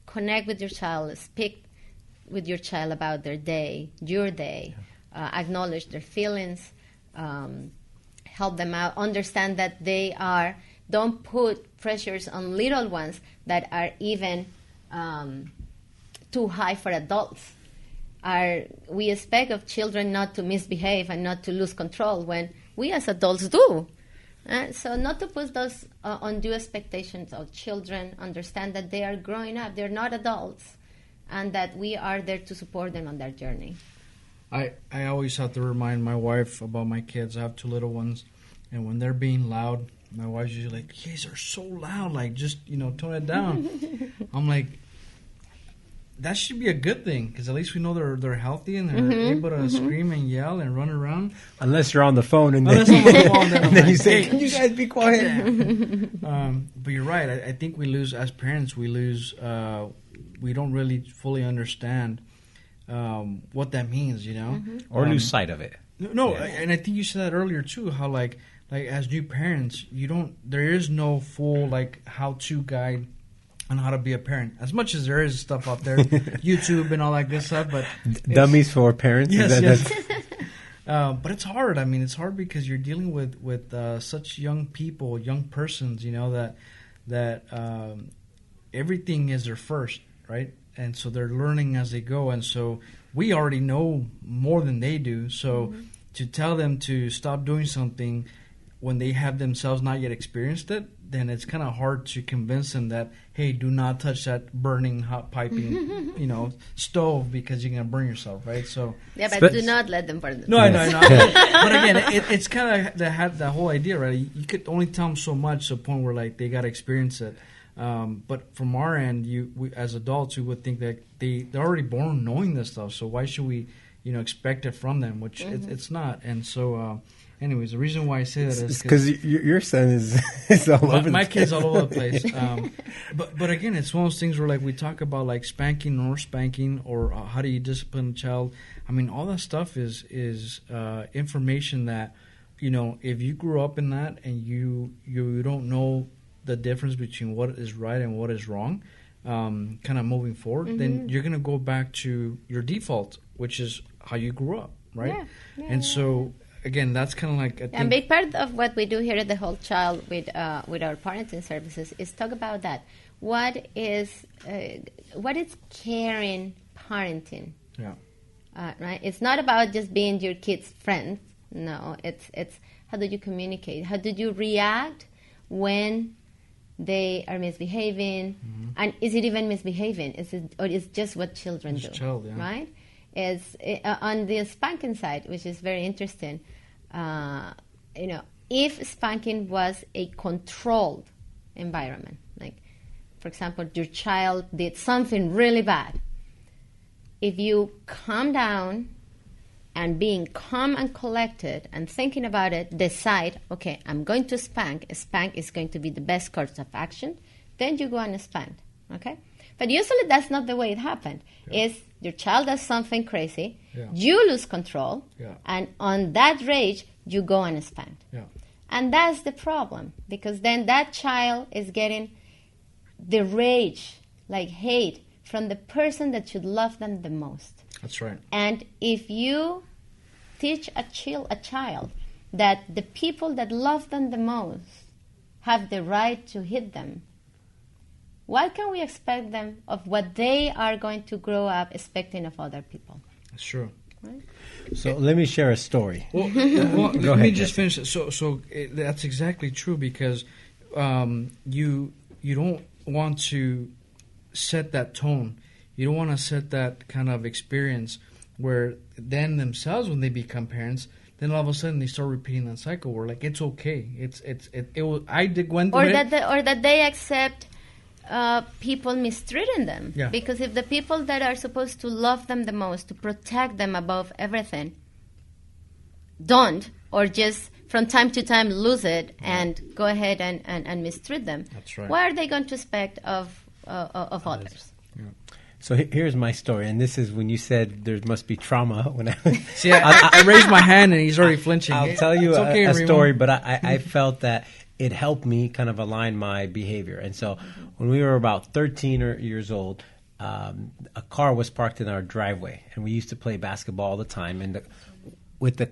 Connect with your child, speak with your child about their day, your day, acknowledge their feelings, help them out, understand that don't put pressures on little ones that are even too high for adults. We expect of children not to misbehave and not to lose control when we as adults do. So not to put those undue expectations of children, understand that they are growing up, they're not adults, and that we are there to support them on their journey. I always have to remind my wife about my kids. I have 2 little ones, and when they're being loud, my wife's usually like, kids are so loud, like, just, tone it down. I'm like, that should be a good thing, because at least we know they're healthy and they're able to scream and yell and run around. Unless you're on the phone and Unless I'm on the phone, then I'm then like, you say, hey, "Can you guys be quiet?" But you're right. I think we lose, as parents, we don't really fully understand what that means, Or lose sight of it. No, and I think you said that earlier too. How like as new parents, there is no full how-to guide on how to be a parent. As much as there is stuff out there, YouTube and all that good stuff, but Dummies for parents. Yes. But it's hard. I mean, it's hard because you're dealing with such young people, young persons. That everything is their first, right? And so they're learning as they go, and so we already know more than they do. So to tell them to stop doing something when they have themselves not yet experienced it, then it's kind of hard to convince them that, hey, do not touch that burning hot piping, stove, because you're gonna burn yourself, right? So but do not let them burn them. no, I know. But again, it's kind of the whole idea, right? You could only tell them so much to the point where they got to experience it. But from our end, we as adults, we would think that they're already born knowing this stuff. So why should we, expected from them, which it's not. And so, anyways, the reason why I say that is because your son is all over the place. My kid's all over the place. But again, it's one of those things where like we talk about like spanking or spanking, or how do you discipline a child. I mean, all that stuff is information that, if you grew up in that and you don't know the difference between what is right and what is wrong, kind of moving forward, then you're going to go back to your default, which is how you grew up, right? And so, again, that's kind of like... A big part of what we do here at the Whole Child with our parenting services is talk about that. What is caring parenting? Yeah. Right? It's not about just being your kid's friend. No, it's how do you communicate? How do you react when they are misbehaving? And is it even misbehaving? Or is just what children do? Child, yeah. Right? On the spanking side, which is very interesting, if spanking was a controlled environment, like, for example, your child did something really bad, if you calm down and being calm and collected and thinking about it, decide, okay, I'm going to spank. A spank is going to be the best course of action. Then you go and spank, okay? But usually that's not the way it happened. It's your child does something crazy, you lose control, and on that rage, you go and spank. And that's the problem, because then that child is getting the rage, like hate, from the person that should love them the most. That's right. And if you teach a child that the people that love them the most have the right to hit them, what can we expect them of what they are going to grow up expecting of other people? That's true. Right? So let me share a story. Well, let me just finish it. So that's exactly true, because you don't want to set that tone. You don't want to set that kind of experience where then themselves, when they become parents, then all of a sudden they start repeating that cycle where like it's okay. Or that they accept people mistreating them. Yeah. Because if the people that are supposed to love them the most, to protect them above everything, don't, or just from time to time lose it and go ahead and mistreat them, that's right. What are they going to expect of others? Yeah. So here's my story, and this is when you said there must be trauma. When See, I raised my hand and he's already flinching. I'll tell you a story, but I felt that it helped me kind of align my behavior. And so when we were about 13 years old, a car was parked in our driveway, and we used to play basketball all the time. And with the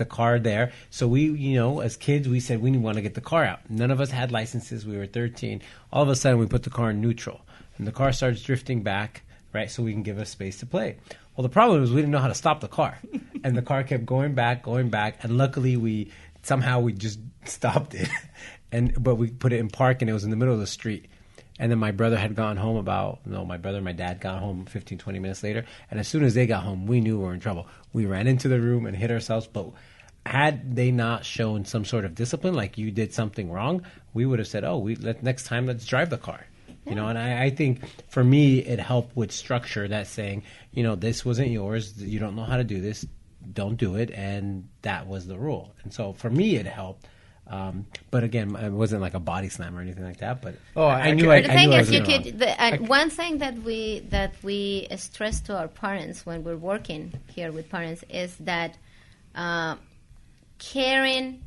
car there. So we, as kids, we said we want to get the car out. None of us had licenses. We were 13. All of a sudden, we put the car in neutral, and the car starts drifting back, right, so we can give us space to play. Well, the problem was we didn't know how to stop the car, and the car kept going back, and luckily we just stopped it, but we put it in park, and it was in the middle of the street. And then my brother had gone home my dad got home 15, 20 minutes later. And as soon as they got home, we knew we were in trouble. We ran into the room and hit ourselves. But had they not shown some sort of discipline, like you did something wrong, we would have said, next time let's drive the car. Yeah. And I think for me, it helped with structure, that saying, this wasn't yours. You don't know how to do this. Don't do it. And that was the rule. And so for me, it helped. But again, it wasn't like a body slam or anything like that. But I knew. The thing is, one thing that we stress to our parents when we're working here with parents is that caring,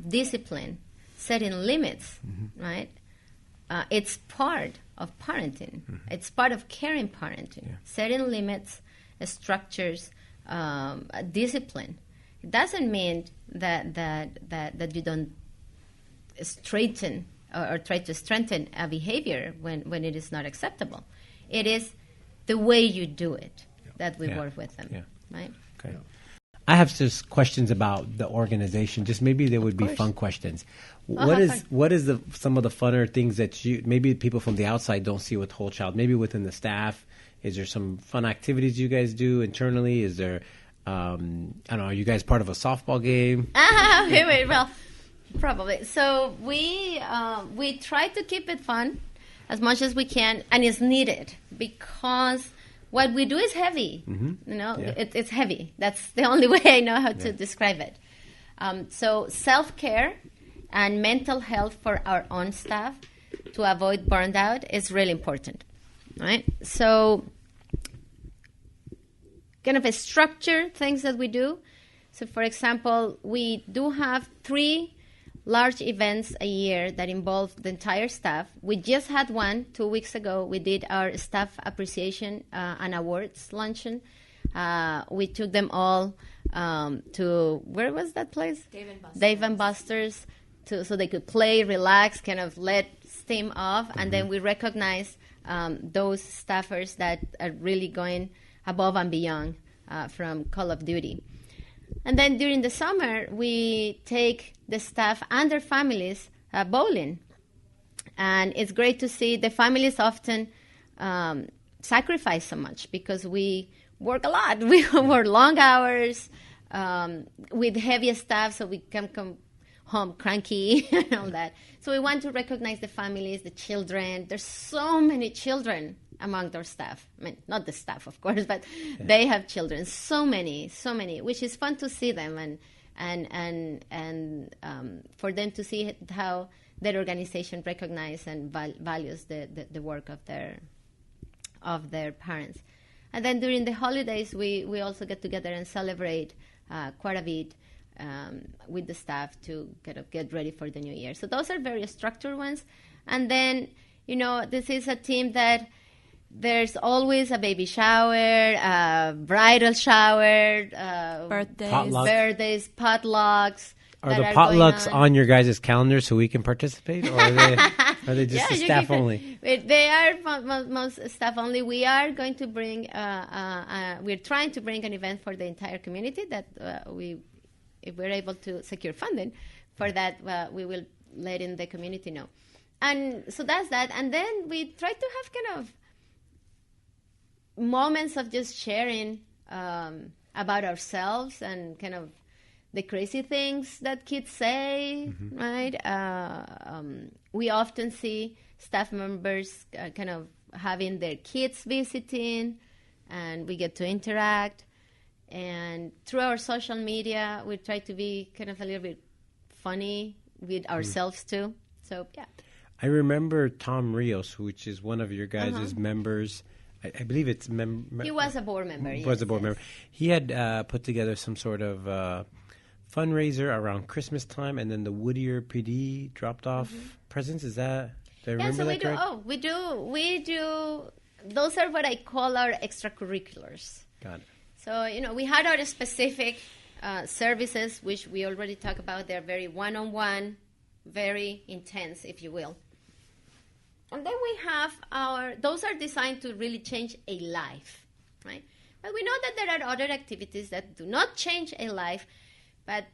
discipline, setting limits, right? It's part of parenting. Mm-hmm. It's part of caring parenting. Yeah. Setting limits, structures, discipline. It doesn't mean that you don't straighten or try to strengthen a behavior when it is not acceptable. It is the way you do it that we work with them, right? Okay. I have just questions about the organization. Just maybe there would be fun questions. What is some of the funner things that maybe people from the outside don't see with Whole Child? Maybe within the staff, is there some fun activities you guys do internally? Is there I don't know, are you guys part of a softball game? Well, probably. So we try to keep it fun as much as we can, and it's needed because what we do is heavy. It's heavy. That's the only way I know how to describe it. So self-care and mental health for our own staff to avoid burnout is really important, right? So kind of a structure things that we do. So, for example, we do have 3 large events a year that involve the entire staff. We just had one 2 weeks ago. We did our staff appreciation and awards luncheon. We took them all to, where was that place? Dave and Buster's, so they could play, relax, kind of let steam off. And then we recognize those staffers that are really going above and beyond from Call of Duty. And then during the summer, we take the staff and their families bowling. And it's great to see the families often sacrifice so much because we work a lot. We work long hours with heavy staff, so we can come home cranky and all that. So we want to recognize the families, the children. There's so many children among their staff. I mean, not the staff, of course, but they have children. So many, which is fun to see them and for them to see how their organization recognizes and values the work of their parents. And then during the holidays, we also get together and celebrate quite a bit with the staff to kind of get ready for the new year. So those are very structured ones. And then, this is a team that there's always a baby shower, a bridal shower, birthdays, potlucks. Are the potlucks on your guys' calendar so we can participate, or are they just staff only? They are most staff only. We are going to bring, we're trying to bring an event for the entire community that if we're able to secure funding for that, we will let in the community know. And so that's that. And then we try to have kind of moments of just sharing about ourselves and kind of the crazy things that kids say, right? We often see staff members kind of having their kids visiting, and we get to interact. And through our social media, we try to be kind of a little bit funny with ourselves too. So, yeah. I remember Tom Rios, which is one of your guys' members. I believe it's he was a board member. He was a board member. He had put together some sort of fundraiser around Christmas time, and then the Whittier PD dropped off presents. Is that? Do I remember that correct? Oh, we do. Those are what I call our extracurriculars. Got it. So we had our specific services, which we already talked about. They're very one-on-one, very intense, if you will. And then we have those are designed to really change a life, right? But we know that there are other activities that do not change a life, but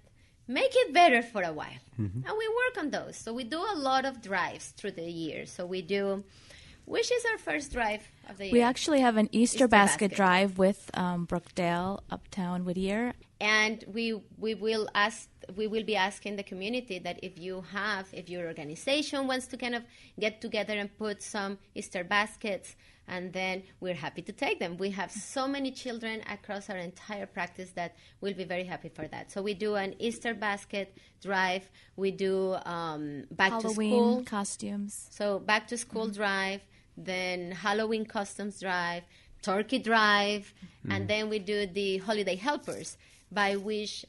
make it better for a while. And we work on those. So we do a lot of drives through the year. So we do, which is our first drive of the year? We actually have an Easter basket drive with Brookdale, Uptown, Whittier. And we will be asking the community that if your organization wants to kind of get together and put some Easter baskets, and then we're happy to take them. We have so many children across our entire practice that we'll be very happy for that. So we do an Easter basket drive. We do back Halloween to school costumes. So back to school drive, then Halloween costumes drive, turkey drive, and then we do the holiday helpers, by which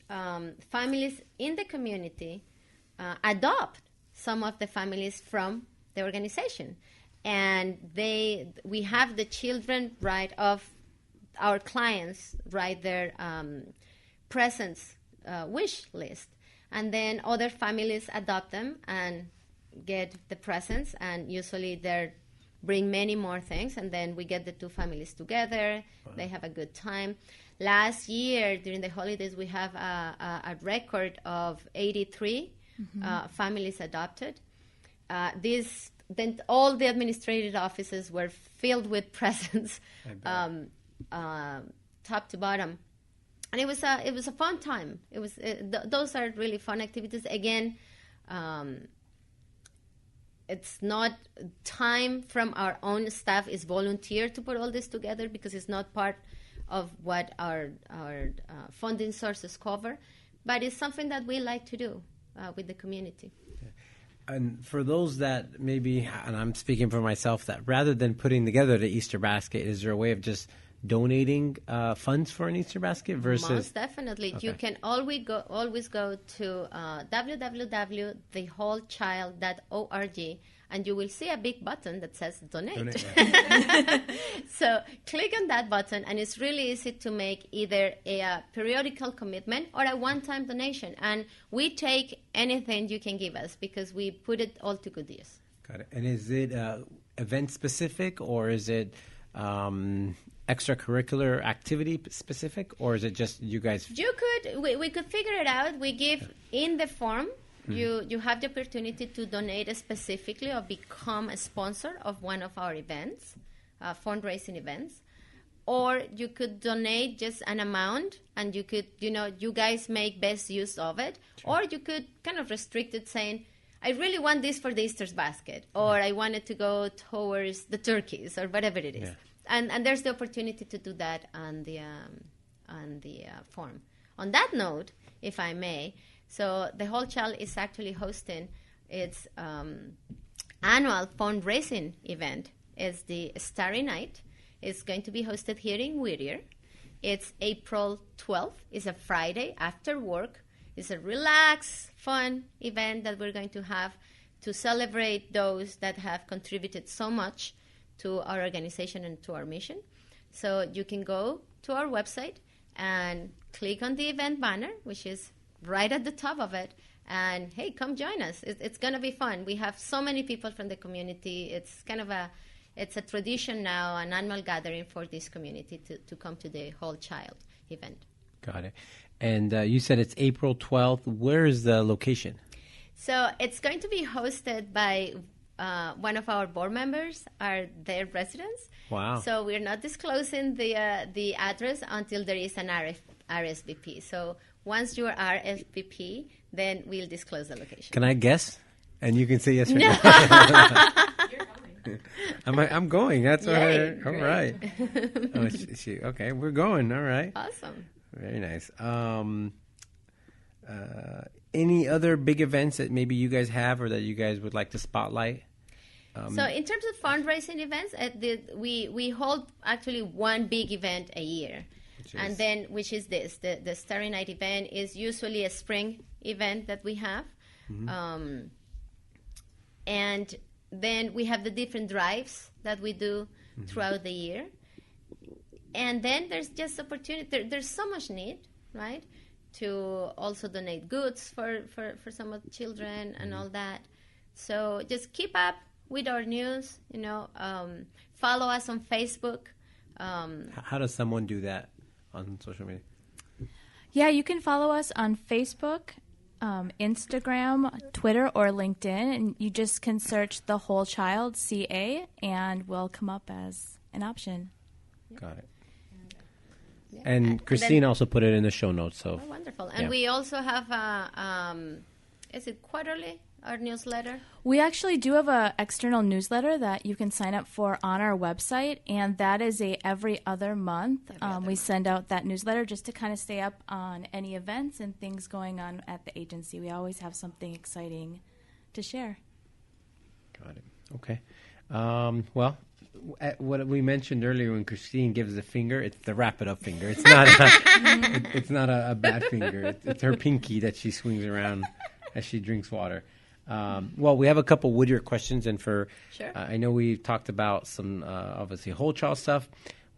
families in the community adopt some of the families from the organization. And we have the children of our clients write their presents wish list. And then other families adopt them and get the presents, and usually they bring many more things, and then we get the two families together. Wow. They have a good time. Last year, during the holidays, we have a record of 83 families adopted. Then all the administrative offices were filled with presents, top to bottom, and it was a fun time. It was those are really fun activities. Again, it's not time from our own staff is volunteer to put all this together because it's not part of what our funding sources cover, but it's something that we like to do with the community. And for those that maybe, and I'm speaking for myself, that rather than putting together the Easter basket, is there a way of just donating funds for an Easter basket versus? Most definitely. Okay. You can always go to www.thewholechild.org, and you will see a big button that says donate. So click on that button, and it's really easy to make either a periodical commitment or a one-time donation. And we take anything you can give us because we put it all to good use. Got it. And is it event specific, or is it extracurricular activity specific, or is it just you guys? We could figure it out. We give in the form. You have the opportunity to donate specifically or become a sponsor of one of our events, fundraising events, or you could donate just an amount and you could, you guys make best use of it, or you could kind of restrict it saying, I really want this for the Easter's basket, or I want it to go towards the turkeys or whatever it is. Yeah. And there's the opportunity to do that on the form. On that note, if I may, so the Whole Child is actually hosting its annual fundraising event. It's the Starry Night. It's going to be hosted here in Whittier. It's April 12th. It's a Friday after work. It's a relaxed, fun event that we're going to have to celebrate those that have contributed so much to our organization and to our mission. So you can go to our website and click on the event banner, which is right at the top of it, and hey, come join us. It's going to be fun. We have so many people from the community. It's kind of a tradition now, an annual gathering for this community to come to the Whole Child event. Got it. And you said it's April 12th. Where is the location? So it's going to be hosted by one of our board members, their residents. Wow. So we're not disclosing the address until there is an RSVP. So once you are RSVP, then we'll disclose the location. Can I guess? And you can say yes or no. I'm going. That's all right. All right. Okay, we're going. All right. Awesome. Very nice. Any other big events that maybe you guys have or that you guys would like to spotlight? So in terms of fundraising events, we hold actually one big event a year. Which is this. The Starry Night event is usually a spring event that we have. Mm-hmm. And then we have the different drives that we do throughout the year. And then there's just opportunity. There's so much need, right, to also donate goods for some of the children and all that. So just keep up with our news, follow us on Facebook. How does someone do that on social media? Yeah, you can follow us on Facebook, Instagram, Twitter, or LinkedIn, and you just can search The Whole Child, CA, and we'll come up as an option. Got it. Yeah. And Christine also put it in the show notes. So wonderful. And we also have is it quarterly, our newsletter? We actually do have an external newsletter that you can sign up for on our website, and that is every other month. We send out that newsletter just to kind of stay up on any events and things going on at the agency. We always have something exciting to share. Got it. Okay. Well, what we mentioned earlier when Christine gives the finger, it's the wrap it up finger. It's not it's not a bad finger. It's her pinky that she swings around as she drinks water. Well, we have a couple Whittier questions, and sure. I know we talked about some obviously whole child stuff,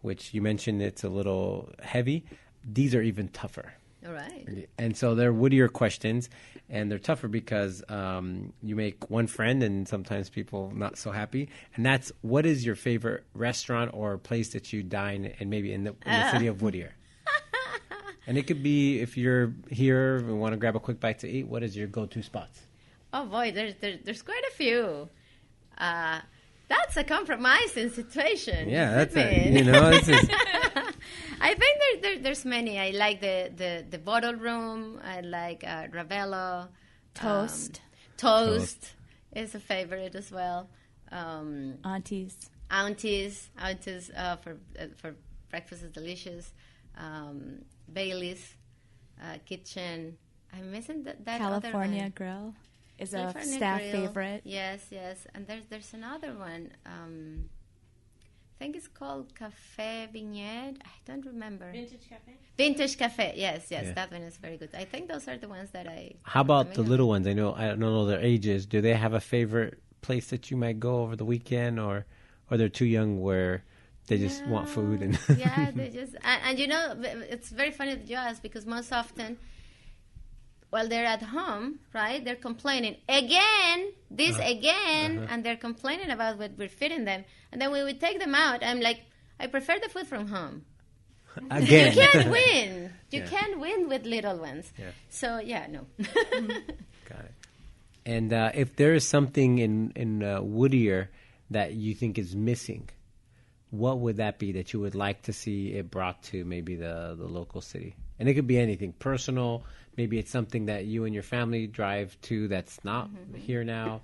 which you mentioned it's a little heavy. These are even tougher. All right. And so they're Whittier questions, and they're tougher because you make one friend and sometimes people not so happy. And that's, what is your favorite restaurant or place that you dine and maybe in the city of Whittier? And it could be, if you're here and want to grab a quick bite to eat, what is your go-to spots? Oh boy, there's quite a few. That's a compromising situation. Yeah, that's this is. I think there's many. I like the bottle room. I like Ravello. Toast. is a favorite as well. Aunties for breakfast is delicious. Bailey's Kitchen. I'm missing that California other Grill is a California staff Grill. favorite. Yes. And there's another one. I think it's called Café Vignette. I don't remember. Vintage Cafe. Yes, Yeah. that one is very good. I think those are the ones that I. How about the little ones? I don't know their ages. Do they have a favorite place that you might go over the weekend, or they're too young where they just want food and yeah, they just and it's very funny that you ask, because most often, while they're at home, right, they're complaining again, and they're complaining about what we're feeding them. And then when we take them out, I'm like, I prefer the food from home. again. You can't win. You can't win with little ones. Yeah. So, no. Got it. And if there is something in Whittier that you think is missing, what would that be that you would like to see it brought to maybe the local city? And it could be anything personal. Maybe it's something that you and your family drive to that's not here now.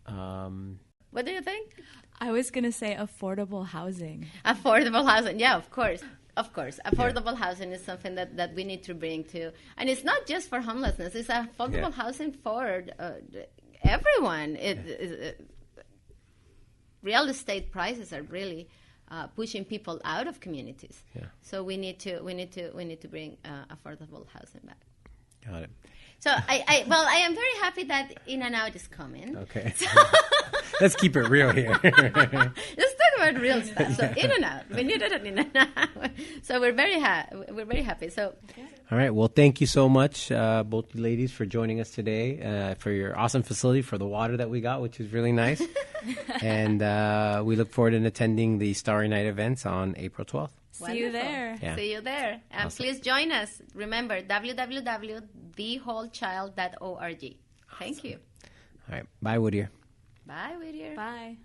What do you think? I was going to say affordable housing. Affordable housing. Yeah, of course. Affordable housing is something that we need to bring to. And it's not just for homelessness. It's affordable housing for everyone. Real estate prices are really pushing people out of communities. Yeah. So we need to bring affordable housing back. Got it. So I am very happy that In and Out is coming. Okay. Let's keep it real here. Let's talk about real stuff. So In and Out, we needed an In and Out. So we're very happy. So. All right. Well, thank you so much, both you ladies, for joining us today, for your awesome facility, for the water that we got, which is really nice. And we look forward to attending the Starry Night events on April 12th. See you there. Yeah. See you there. And please join us. Remember, www.thewholechild.org. Thank you. All right. Bye, Whittier. Bye, Whittier. Bye.